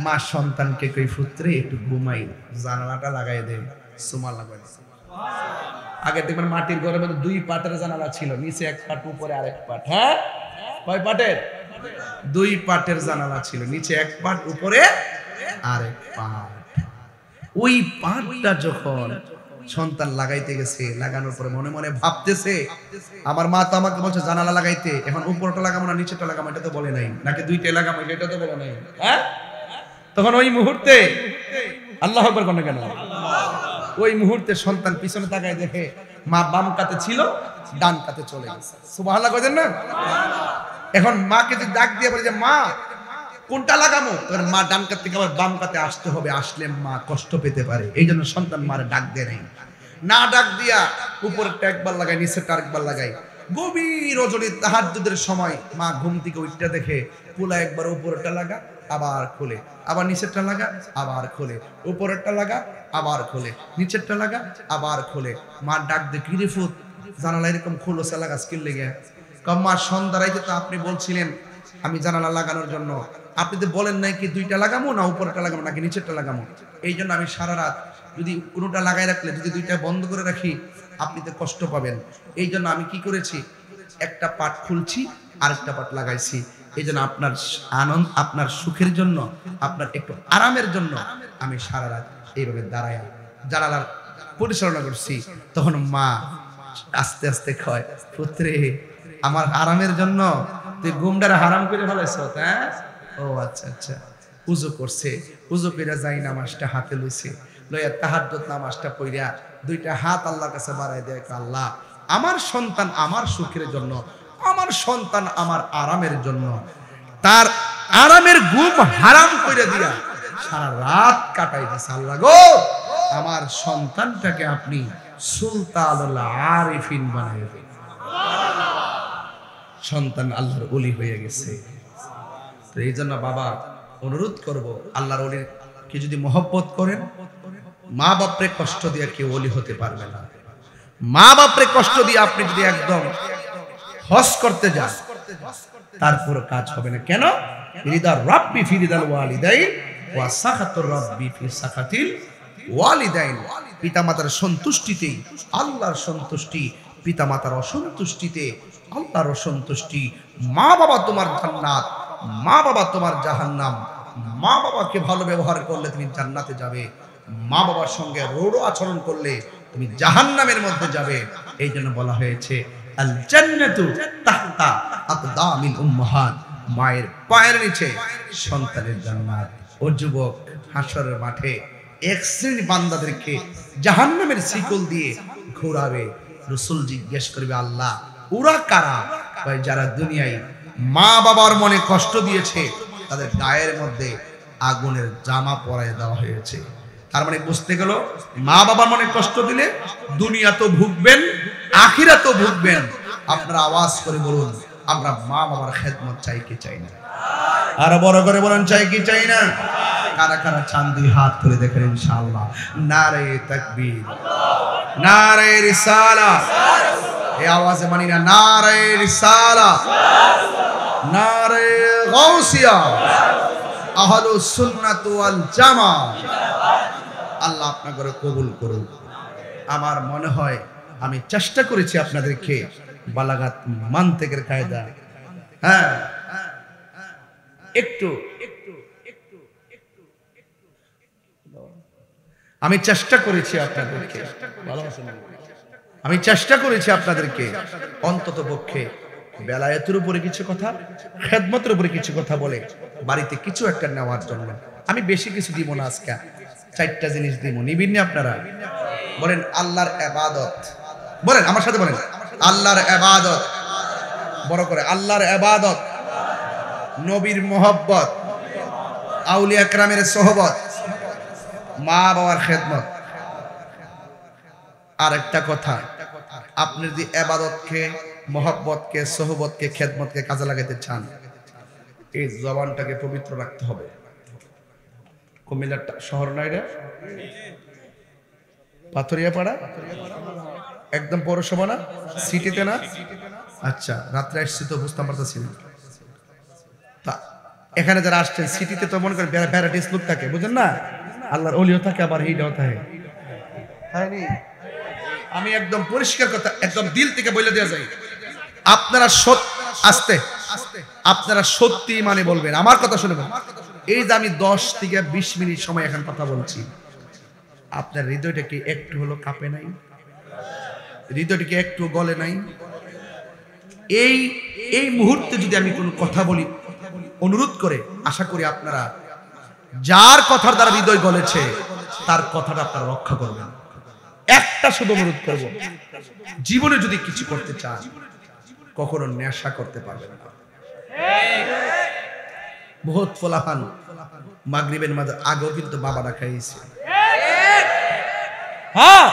মা সন্তানকে কই পুত্রে একটু ঘুমাই, জানালাটা লাগাই দে, সুমা লাগাই। আগে দেখবেন মাটির ঘরের মধ্যে দুই পাটের জানালা ছিল, নিচে এক পাট উপরে আরেক পাট। হ্যাঁ, কয় পাটের? দুই পাটের জানালা ছিল, নিচে এক পাট উপরে আরেক পাট। ওই পাটটা যখন সন্তান লাগাইতে গেছে, লাগানোর পরে মনে মনে ভাবতেছে, আমার মা তো আমাকে বলছে জানালা লাগাইতে, এখন উপরটা লাগাবো না নিচেটা লাগাবো, এটা তো বলে নাই, নাকি দুইটাই লাগাবো এটা তো বলে নাই। হ্যাঁ, তখন ওই মুহূর্তে আল্লাহু আকবার কোন কেন, ওই মুহূর্তে সন্তান পিছনে তাকায় দেখে মা বাম কাতে ছিল, ডান কাতে চলে গেছে। সুবহানাল্লাহ কইদেন না? এখন মাকে যদি ডাক দিয়ে বলে যে মা কোনটা লাগাবো, তখন মা ডান কাত থেকে আবার বাম কাতে আসতে হবে, আসলে মা কষ্ট পেতে পারে, এই জন্য সন্তান মারে ডাক দেয় নাই। না ডাক দিয়া উপরেরটা একবার লাগায়, নিচেরটা আরেকবার লাগায়। গভীর রজনী তাহাজ্জুদের সময় মা ঘুম থেকে উঠতে দেখে পুলা একবার উপরেরটা লাগা আবার খোলে, আবার নিচেরটা লাগা আবার খোলে, উপরেরটা লাগা আবার খোলে, নিচেরটা লাগা আবার খোলে। মা ডাক দে, কি রে ফুত জানালা এরকম খোলো সে লাগা স্কিল লেগে? মা সন্ধ্যায় তো আপনি বলছিলেন আমি জানালা লাগানোর জন্য, আপনি তো বলেন নাই কি দুইটা লাগাবো না উপরেরটা লাগাবো নাকি নিচেরটা লাগাবো, এই জন্য আমি সারা রাত যদি কোনোটা লাগাই রাখলে যদি দুইটা বন্ধ করে রাখি আপনি তো কষ্ট পাবেন, এই জন্য আমি কি করেছি একটা পাট খুলছি আরেকটা পাট লাগাইছি, এই জন্য আপনার আনন্দ আপনার সুখের জন্য আপনার একটু আরামের জন্য আমি সারা রাত এইভাবে দাঁড়ায় জানালার পরিচালনা করছি। তখন মা আস্তে আস্তে কয়, পুত্রে আমার আরামের জন্য তুই ঘুমটারে হারাম করে ফেলাইছ, হ্যাঁ? ও আচ্ছা আচ্ছা। উজু করছে, উজু করে যাই নামাজটা হাতে লইছে, লইয়া তাহাজ্জুদ নামাজটা পড়িয়া দুইটা হাত আল্লাহর কাছে বাড়াই দেয়, আল্লাহ আমার সন্তান আমার সুখের জন্য, আমার সন্তান আমার আরামের জন্য, তার আরামের ঘুম হারাম করে দিয়া সারা রাত কাটাই দিছে। আল্লাহ গো, আমার সন্তানটাকে আপনি সুলতানুল আরিফিন বানাই দিন। সন্তান আল্লাহর ওলি হয়ে গেছে। তো এই জন্য বাবা অনুরোধ করব, আল্লাহর ওলিকে যদি মহব্বত করেন, মা বাপরে কষ্ট দিয়ে কেউ ওলি হতে পারবে না। মা বাপরে কষ্ট দিয়ে আপনি যদি একদম হজ করতে যান, তারপর কাজ হবে না। কেন? রিদা রাব্বি ফি রিদাল ওয়ালিদাইন ওয়া সাখাতুর রাব্বি ফি সাখাতিল ওয়ালিদাইন। পিতামাতার সন্তুষ্টিতেই আল্লাহর সন্তুষ্টি, পিতামাতার অসন্তুষ্টিতে আল্লাহর অসন্তুষ্টি। মা বাবা তোমার জান্নাত, মা বাবা তোমার জাহান্নাম। মা বাবাকে ভালো ব্যবহার করলে তুমি জান্নাতে যাবে, মা বাবার সঙ্গে রূঢ় আচরণ করলে তুমি জাহান্নামের মধ্যে যাবে। এই জন্য বলা হয়েছে আল জান্নাতু তাহতা আকদামিল উম্মাহাত, মায়ের পায়ের নিচে সন্তানের জান্নাত। ও যুবক, হাসরের মাঠে এক শ্রেণী বান্দাদেরকে জাহান্নামের শিকল দিয়ে ঘোরাবে। রাসূল জিজ্ঞেস করবে, আল্লাহ ওরা কারা? ভাই যারা দুনিয়ায় মা বাবার মনে কষ্ট দিয়েছে, তাদের গায়ের মধ্যে আগুনের জামা পরায় দেওয়া হয়েছে। তার মানে বুঝতে গেল, মা বাবার মনে কষ্ট দিলে দুনিয়া তো ভুগবেন, আখিরাত তো ভুগবেন। আপনারা আওয়াজ করে বলুন, আমরা মা বাবার খেদমত চাই কি চাই না? আর বড় করে বলুন, চাই কি চাই না? কারা কারা চান দুই হাত তুলে দেখেন ইনশাআল্লাহ। নারে তাকবীর, নারে রিসালাত। এই আওয়াজে মানি না, নারে রিসালাত, নারে গাউসিয়া, আহলুস সুন্নাত ওয়াল জামাত। আল্লাহ আপনাদের কবুল করুন। আমার মনে হয় আমি চেষ্টা করেছি আপনাদেরকে বালাগাত মানতিকের কায়দা, হ্যাঁ, একটু আমি চেষ্টা করেছি আপনাদেরকে, আমি চেষ্টা করেছি আপনাদেরকে অন্তত পক্ষে বেলায়েতের উপরে কিছু কথা, খেদমতের উপরে কিছু কথা বলে বাড়িতে কিছু একটা নেওয়ার জন্য। আমি বেশি কিছু দিব না, আজকে 4টা জিনিস দিব। নিবেন না আপনারা? বলেন আল্লাহর ইবাদত, বলেন আমার সাথে বলেন আল্লাহর ইবাদত, বড় করে আল্লাহর ইবাদত, নবীর মোহব্বত, আউলিয়া কেরামের সোহবত, মা বাবার খেদমত। আর একটা কথা, আপনি যদি ইবাদতকে, মোহব্বতকে, সোহবতকে, খেদমতকে কাজে লাগাতে চান, এই জবানটাকে পবিত্র রাখতে হবে। কুমিল্লার শহর নয় রে, পাথরিয়া পাড়া, একদম পৌরসভা না, সিটিতে না? আচ্ছা, রাত্রে আসছি তো বুঝতে পারতেছি না। তা এখানে যারা আসছেন সিটিতে তো মনে করেন ভ্যারাইটিস লোক থাকে, বুঝেন না? আল্লাহর ওলিও থাকে, আবার এইটাও থাকে। আমি একদম পরিষ্কার কথা, একদম দিল থেকে বলে দেওয়া যায়, আপনারা আস্তে আপনারা সত্যি মানে বলবেন, আমার কথা শুনবেন। এই যে আমি 10 থেকে 20 মিনিট সময় এখন কথা বলছি, আপনার হৃদয়টা কি একটু হলো কাঁপে নাই? হৃদয়টা কি একটু গলে নাই? এই মুহূর্তে যদি আমি কোনো কথা বলি অনুরোধ করে, আশা করি আপনারা যার কথার দ্বারা হৃদয় গলেছে তার কথাটা আপনারা রক্ষা করবেন। একটা শুধু অনুরোধ করব, জীবনে যদি কিছু করতে চান কখনো নেশা করতে পারবেন না। বহুত ফলাফান মাগরিবের মাঝে আগেও কিন্তু বাবারা খাইছে, হ্যাঁ,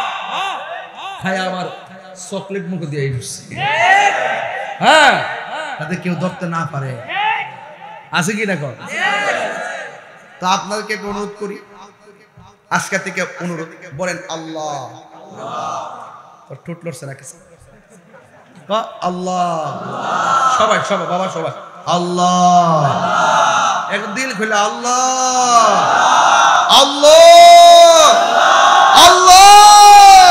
খাই আবার চকলেট মুখে দিয়ে বসছে, হ্যাঁ, তাতে কেউ ধরতে না পারে, আছে কি না? তো আপনাদেরকে অনুরোধ করি, আজকে থেকে অনুরোধ, বলেন আল্লাহ। ঠোঁট লড়ছে না কিছু? আল্লাহ, সবাই সবাই বাবা সবাই আল্লাহ, এক দিল খুলে আল্লাহ, আল্লাহ, আল্লাহ,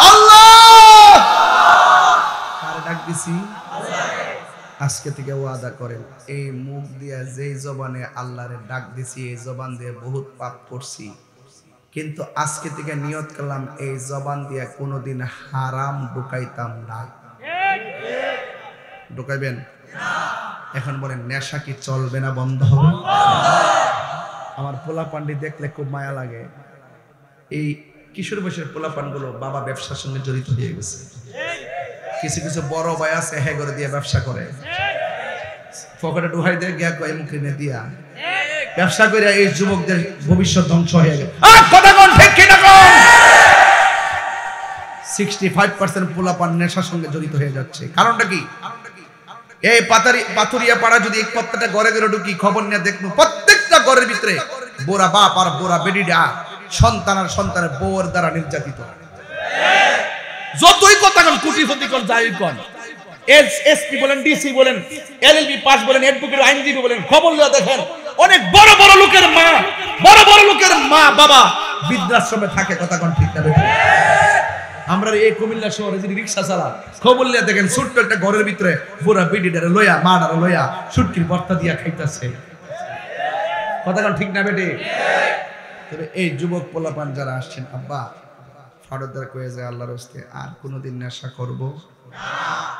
আল্লাহ। কারে ডাক দিছি? আজকে থেকে ওয়াদা করেন, এই মুখ দিয়ে যেই জবানে আল্লাহরে ডাক দিছি, এই জবান দিয়ে বহুত পাপ করছি, কিন্তু আজকে থেকে নিয়ত করলাম এই জবান দিয়ে কোনোদিন হারাম ঢুকাইতাম না। ঢুকাইবেন? এখন বলেন নেশা কি চলবে না বন্ধ হবে? আমার পোলা পান্ডি দেখলে খুব মায়া লাগে। এই কিশোর বয়সের পোলা পানগুলো বাবা ব্যবসার সঙ্গে জড়িত হয়ে গেছে। কিছু কিছু বড় ভাই আছে হ্যাঁ করে দিয়ে ব্যবসা করে, পকেটে ঢুকাই দিয়ে গিয়া কয় মুখে নে দিয়া ব্যবসা করে এই যুবকদের ভবিষ্যৎ ধ্বংস হয়ে গেছে। কথা কোন ঠিক কিনা কোন? 65% পোলাপান নেশার সঙ্গে জড়িত হয়ে যাচ্ছে। কারণটা কি? এই পাথুরিয়া পাড়া যদি এক প্রত্যেকটা ঘরে ঘরে ঢুকি খবর নিয়ে দেখবো প্রত্যেকটা ঘরের ভিতরে বোরা বাপ আর বোরা বেডিডা সন্তান আর সন্তানের বউয়ের দ্বারা নির্যাতিত। যতই কথা কোন কুটিপতি কোন যাই কোন, এসপি বলেন, ডিসি বলেন, এলএলবি পাস বলেন, অ্যাডভোকেট আইনজীবী বলেন, খবর নিয়ে দেখেন অনেক বড় বড় লোকের মা বাবা বৃদ্ধাশ্রমে থাকে। কথা কোন ঠিক না? আমরা এই কুমিল্লা শহরে যদি রিক্সা চালা খবর নিয়ে দেখেন ছোট্ট একটা ঘরের ভিতরে পুরা বিডিডারে লইয়া মাডারে লইয়া সুটকির ভর্তা দিয়া খাইতেছে। কথা কোন ঠিক না বেটে? তবে এই যুবক পোলাপান যারা আসছেন, আব্বা ফারুকদার কয়ে যায় আল্লাহর রাস্তে আর কোনোদিন নেশা করব না,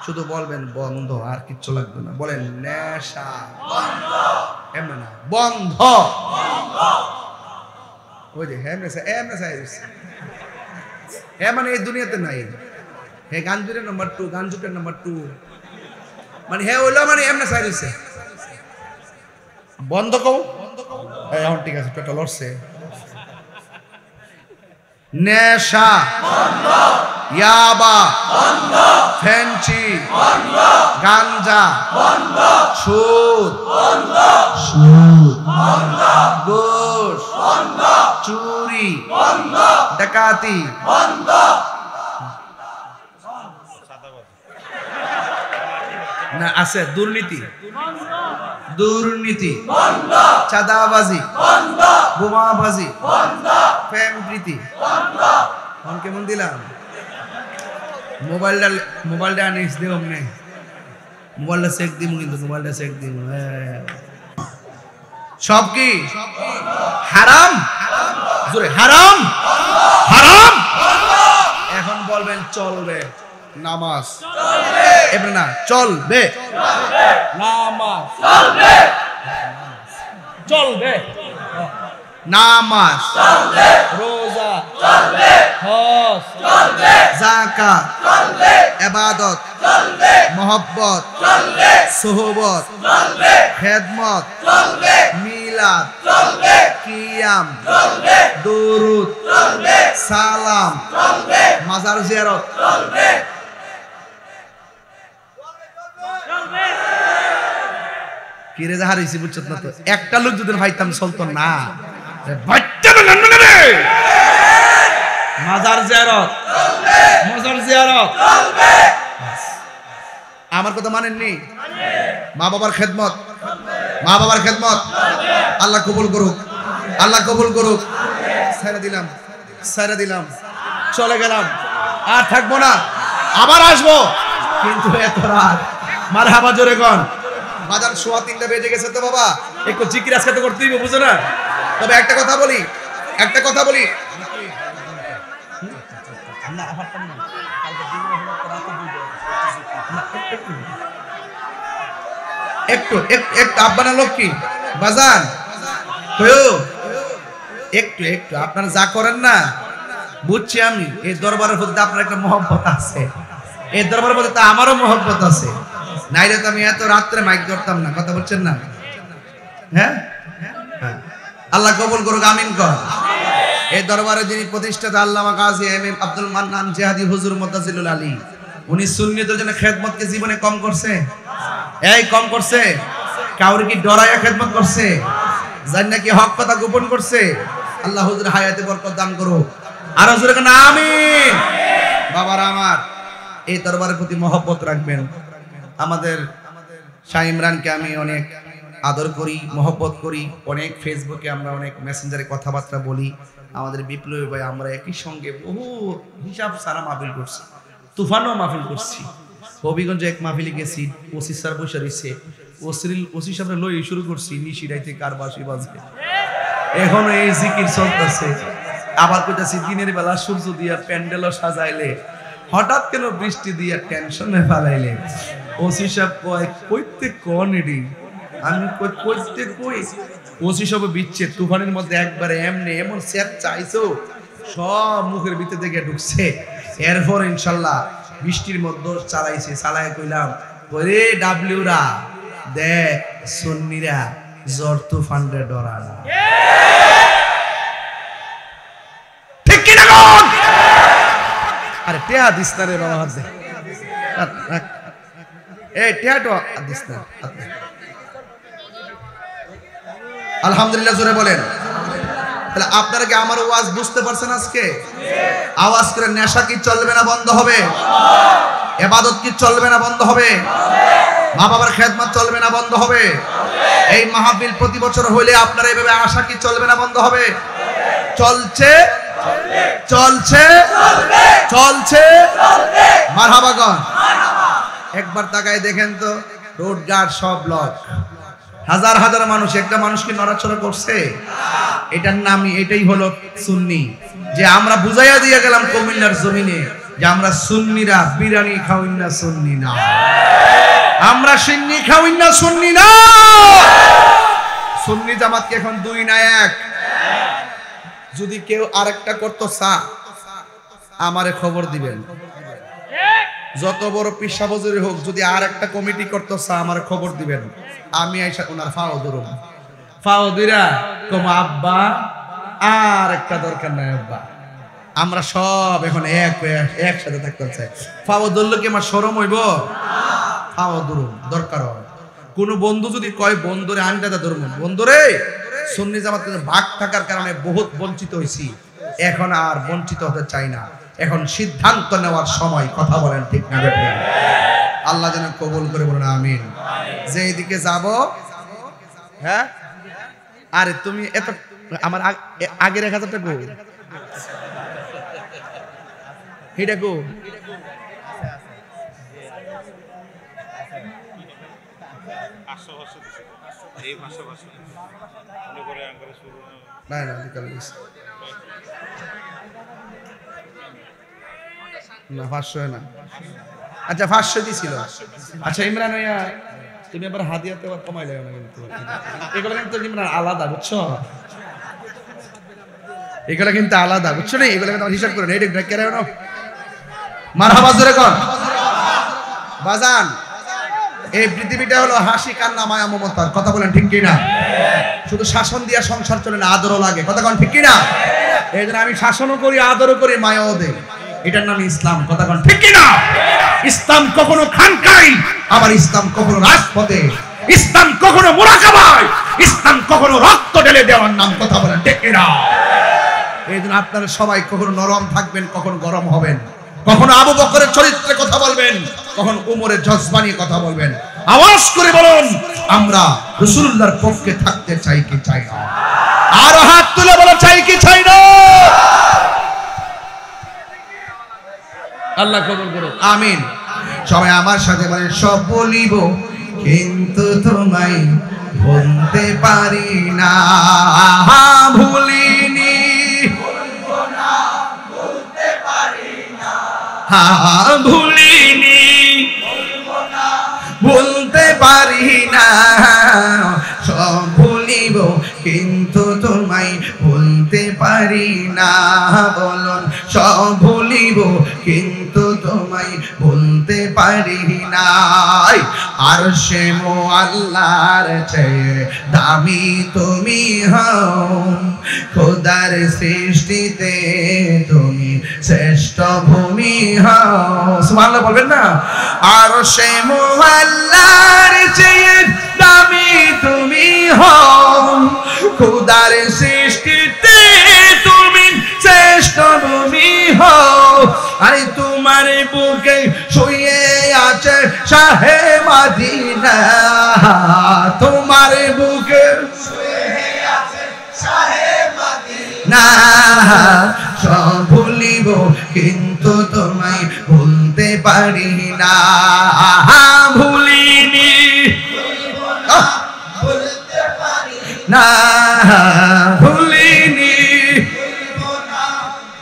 শুধু বলবেন বন্ধ, আর কিচ্ছু লাগবে না। বলেন নেশা বন্ধ, এমন না বন্ধ। ওই যে হ্যাঁ নেশা মানে এই দুনিয়াতে নাই। হে গাঞ্জুরের নাম্বার 2, গাঞ্জুকের নাম্বার 2 মানে হে ওইলা মানে এমনে চাই দিছে বন্ধ কও। এখন ঠিক আছে, পেট্রোল লড়ছে। নেশা বন্ধ, ইয়াবা বন্ধ, ফেন্সি বন্ধ, গাঞ্জা বন্ধ, সুদ বন্ধ, ঘুষ বন্ধ, চুরি বন্ধ, ডাকাতি বন্ধ, না আছে দুর্নীতি বন্ধ, চাঁদাবাজি বন্ধ, বোমাবাজি বন্ধ, প্রেম প্রীতি বন্ধ। এখন কেমন দিলাম? মোবাইলটা আনিস দেব না, মোবাইলটা চেক দিব, কিন্তু মোবাইলটা চেক দিব। সব কি হারাম? জোরে হারাম হারাম। এখন বলবেন চলবে নামাজ চলবে না, চলবে নামাজ চলবে নামাজ চলবে, রোজা চলবে, হজ চলবে, যাকাত চলবে, ইবাদত চলবে, মুহাব্বত চলবে, সুহবত চলবে, খেদমত চলবে, মিলাদ চলবে, কিয়াম চলবে, দুরুদ চলবে, সালাম চলবে, মাজার জিয়ারত চলবে। কিরে যাহা রইছি বুঝছ না তো? একটা লোক যদি ভাইতাম চলতো না। মাজার জিয়ারত চলবে, মাজার জিয়ারত চলবে। আমার কথা মানেননি? মা বাবার খেদমত, মা বাবার খেদমত আল্লাহ কবুল করুক, আল্লাহ কবুল করুক। ছেড়ে দিলাম চলে গেলাম, আর থাকবো না, আবার আসবো। কিন্তু এত রাত মারহাবা জোরে কোন? বাজার 3:15 বেজে গেছে তো বাবা, একটু জিকির আজকে তো করতেই হবে, বুঝো না? তবে একটা কথা বলি একটু আব্বানা লক্ষ্মী বাজান একটু আপনারা যা করেন না বুঝছি আমি। এই দরবারের প্রতি আপনার একটা মহব্বত আছে, এই দরবারের প্রতি আমারও মহব্বত আছে, নাইলে তো আমি এত রাত্রে মাইক ধরতাম না। কথা বলছেন না? হ্যাঁ, আল্লাহ কবুল করুক, আমিন কর। এই দরবারে যিনি প্রতিষ্ঠাতা আল্লামা গাজী এম আব্দুল মান্নান জিহাদি হুজুর মুতাজিলুল আলী, উনি সুন্নিয়তের জন্য খেদমতকে জীবনে কম করছে? এই কম করছে? কাউরে কি ডরায়া খেদমত করছে? জানি নাকি হক কথা গোপন করছে? আল্লাহ হুজুর হায়াতে বরকত দান করুক। আর হুজুর কেন আমিন। বাবারা আমার, এই দরবারের প্রতি মহব্বত রাখবেন। আমাদের শাহ ইমরানকে আমি অনেক আদর করি, মহব্বত করি, অনেক ফেসবুকে আমরা অনেক মেসেঞ্জারে কথাবার্তা বলি। আমাদের বিপ্লবী ভাই আমরা একই সঙ্গে বহু হিসাব সারা মাহফিল করছি, তুফানও মাহফিল করছি। হবিগঞ্জে এক মাহফিলে গেছি, ওসি স্যার বসে রয়েছে, ওসি সাহেব লই শুরু করছি, নিশিরাইতে কার বাঁশি বাজে, এখনো এই জিকির চলতেছে। আবার কইতাছি দিনের বেলা সূর্য দিয়া প্যান্ডেলও সাজাইলে হঠাৎ কেন বৃষ্টি দিয়ে টেনশনে ফেলাইলে? ওসি সাহেব কয় কইতে কোন এডি, আমি কইতে কই। ওসি সাহেব বিচ্ছে তুফানের মধ্যে একবারে এমনি এমন স্যাপ চাইছো সব মুখের ভিতর থেকে ঢুকছে। এরপর ইনশাল্লাহ বৃষ্টির মধ্যে চালাইছে, চালায় কইলাম ওরে ডাবলিউরা দেখ সুন্নিরা জ্বর তুফানরে ডরা না, ঠিক কি না? আরে টেহা দিস না রে বাবা, হাত দে, এই টেহা তো দিস না। আলহামদুলিল্লাহ জোরে বলেন। তাহলে আপনারা কি আমার ওয়াজ বুঝতে পারছেন? আজকে আওয়াজ করে, নেশা কি চলবে না বন্ধ হবে? ইবাদত কি চলবে না বন্ধ হবে? মা বাবার খেদমত চলবে না বন্ধ হবে? এই মাহফিল প্রতি বছর হইলে আপনারা এইভাবে আশা কি চলবে না বন্ধ হবে? চলছে চলছে চলছে, মারহাবাগন। একবার তাকায় দেখেন তো, রোড গার্ড সব ব্লক, হাজার হাজার মানুষ, একটা মানুষ কি নড়াচড়া করছে? এটার নামই, এটাই হলো সুন্নি। যে আমরা বুঝাইয়া দিয়ে গেলাম কুমিল্লার জমিনে যে আমরা সুন্নিরা বিরিয়ানি খাওয়াই না, সুন্নি না, আমরা সিন্নি খাওয়াই না, সুন্নি না। সুন্নি জামাত কি এখন দুই না এক? যদি কেউ আরেকটা করতো চা, আমারে খবর দিবেন। যত বড় পিসা বজুরি হোক, যদি আর একটা কমিটি করতো চা, আমার খবর দিবেন। আমি আইসা ওনার ফাও ধরুন, ফাও দিরা কম আব্বা আর একটা দরকার নাই আব্বা, আমরা সব এখন একসাথে থাকতে চাই। ফাও ধরলে কি আমার শরম হইব? ফাও ধরুন দরকার হয়। কোন বন্ধু যদি কয় বন্ধুরে আনটা ধরুন, বন্ধুরে সুন্নি জামাত ভাগ থাকার কারণে বহুত বঞ্চিত হয়েছি, এখন আর বঞ্চিত হতে চাই না, এখন সিদ্ধান্ত নেওয়ার সময়। কথা বলেন ঠিক না? আল্লাহ যেন কবুল করে, বলেন আমিন। যে এদিকে যাব, হ্যাঁ, আরে তুমি এত আমার আগের 1000 টাকা এটা গো, না না না 500 না। আচ্ছা 500 দিছিল। আচ্ছা ইমরান ভাইয়া তুমি আবার হাদিয়াতে আবার কমাই লাগো না কিন্তু, এগুলো কিন্তু ইমরান আলাদা, বুঝছো? এগুলো কিন্তু আলাদা, বুঝছো না? এগুলো কিন্তু হিসাব করে এটা কেন না? মারহাবা জোরে কোন বাজান। এই পৃথিবীটা হলো হাসি কান্না মায়া মমতার। কথা বলেন ঠিক কি না? শুধু শাসন দিয়া সংসার চলে না, আদরও লাগে। কথা কোন ঠিক কি না? এই জন্য আমি শাসনও করি, আদরও করি, মায়াও দেই। এটার নাম ইসলাম। কথা কোন ঠিক কি না? ইসলাম কখনো খানকাই, আবার ইসলাম কখনো রাজপথে, ইসলাম কখনো মুরাকাবায়, ইসলাম কখনো রক্ত ঢেলে দেওয়ার নাম। কথা বলেন ঠিক কি না? এই জন্য আপনারা সবাই কখনো নরম থাকবেন, কখনো গরম হবেন, কখনো আবু বকরের চরিত্রে কথা বলবেন, কখনো উমরের জজবানি কথা বলবেন। আওয়াজ করে বলুন, আমরা রাসূলুল্লাহর পক্ষে থাকতে চাই কি চাই না? আর হাত তুলে বলো, চাই কি চাই না? আল্লাহ কবুল করুন, আমিন। সবাই আমার সাথে বলেন, সব বলিব কিন্তু তোমায় ভুলতে পারি না, ভুলিনি, ভুলবো না, ভুলতে পারি না, ভুলিনি, ভুলবো না, ভুলতে পারি না, সব ভুলিব কিন্তু তোমায় ভুলতে পারি না। বলুন, সব ভুলিব কিন্তু তোমায় ভুলতে পারি না। আরশে মুআল্লার চেয়ে দামি তুমি হও, খোদার সৃষ্টিতে তুমি শ্রেষ্ঠ ভূমি হও। সুবহানাল্লাহ বলবেন না? আরশে মুআল্লার চেয়ে দামি তুমি হও, খোদার সৃষ্টিতে তুমি শ্রেষ্ঠ ভূমি হও। আরে তোমার বুকে শুয়ে আছে শাহে মদিনা, তোমার বুকে শুয়ে আছে শাহে মদিনা। সব ভুলিব কিন্তু তোমায় ভুলতে পারি না, ভুলিনি, ভুলতে পারি না, ভুলিনি,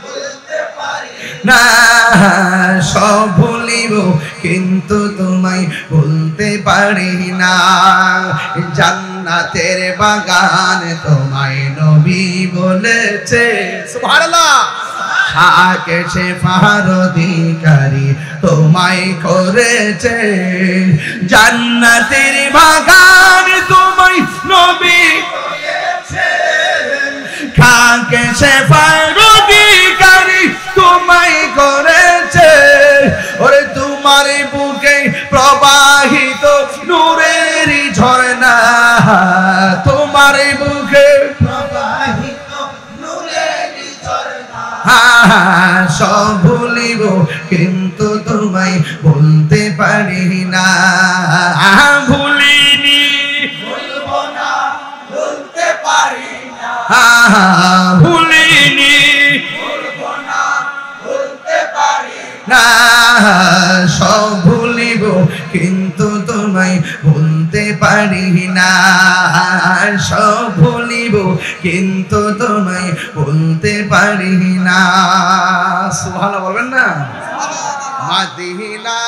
ভুলতে পারি না, পারি না। জান্নাতের বাগান তোমায় নবী বলেছে, সুবহানাল্লাহ। আকে সে ফার অধিকারী তোমায় করেছে, জান্নাতের বাগান তোমায় নবী বলেছে। খাকে সে ফার অধিকারী তোমায় করেছে, ওরে তোমার বুকে প্রবাহিত নূরের ঝর্ণা, তোমার বুকে প্রবাহিত নূরের ঝর্ণা। সব ভুলিব কিন্তু তোমায় বলতে পারি না। ভুলিনি, ভুলবো না, বলতে পারি না। ভুলিনি, ভুলবো না, বলতে পারি না। সব ভুলিব কিন্তু তোমায় বলতে পারি না। সব ভুলিব কিন্তু তোমায় বলতে পারি না। সুবহানাল্লাহ বলবেন না? মদিনা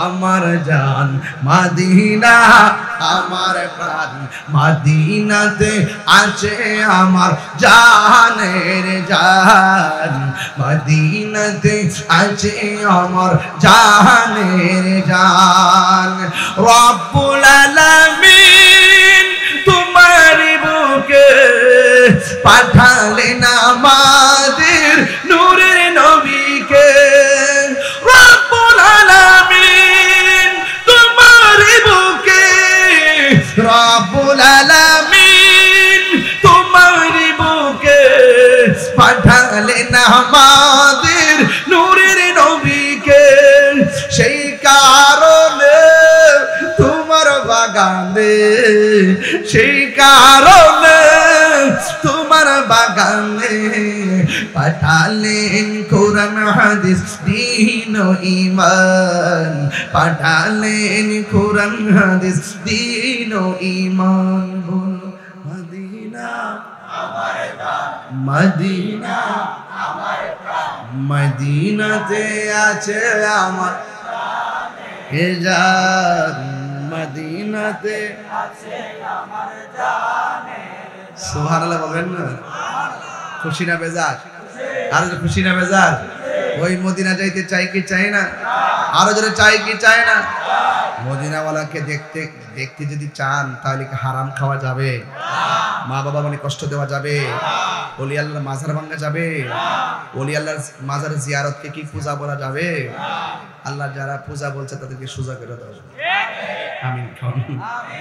আমার জান, মদিনা আমার প্রাণ, মদিনাতে আছে আমার জানের জান, মদিনাতে আছে আমার জানের জান। রব্বুল আলামিন তোমার বুকে পাঠালেন আমাদের নূরের নবীকে। রব্বুল আলামিন তোমার বুকে, রব্বুল আলামিন তোমার বুকে পাঠালেন আমাদের নূরের নবীকে। সেই কারণে তোমার বাগানে, সেই কারণে তোমার বাগানে পাঠালেন কোরআন হাদিস দ্বীন ও ঈমান, পাঠালেন কোরআন হাদিস দ্বীন ও ঈমান। বলো মদিনা আমার প্রাণ, মদিনা আমার প্রাণ, মদিনাতে আছে আমার জান, মদিনাতে আছে আমার জানের জান। সুবহানাল্লাহ বলেন না? খুশি না বেজার? আরো যে খুশি না বেজার? ওই মদিনা যাইতে চাই কি চাই না? আরো জোরে চাই কি চাই না? মদিনাওয়ালাকে দেখতে দেখতে যদি চান তাহলে কি হারাম খাওয়া যাবে? মা বাবা মানে কষ্ট দেওয়া যাবে? ওলি আল্লাহর মাজার ভাঙা যাবে? ওলি আল্লাহর মাজার জিয়ারতকে কি পূজা বলা যাবে? আল্লাহ যারা পূজা বলছে তাদেরকে সোজা করে দাও। আমিন।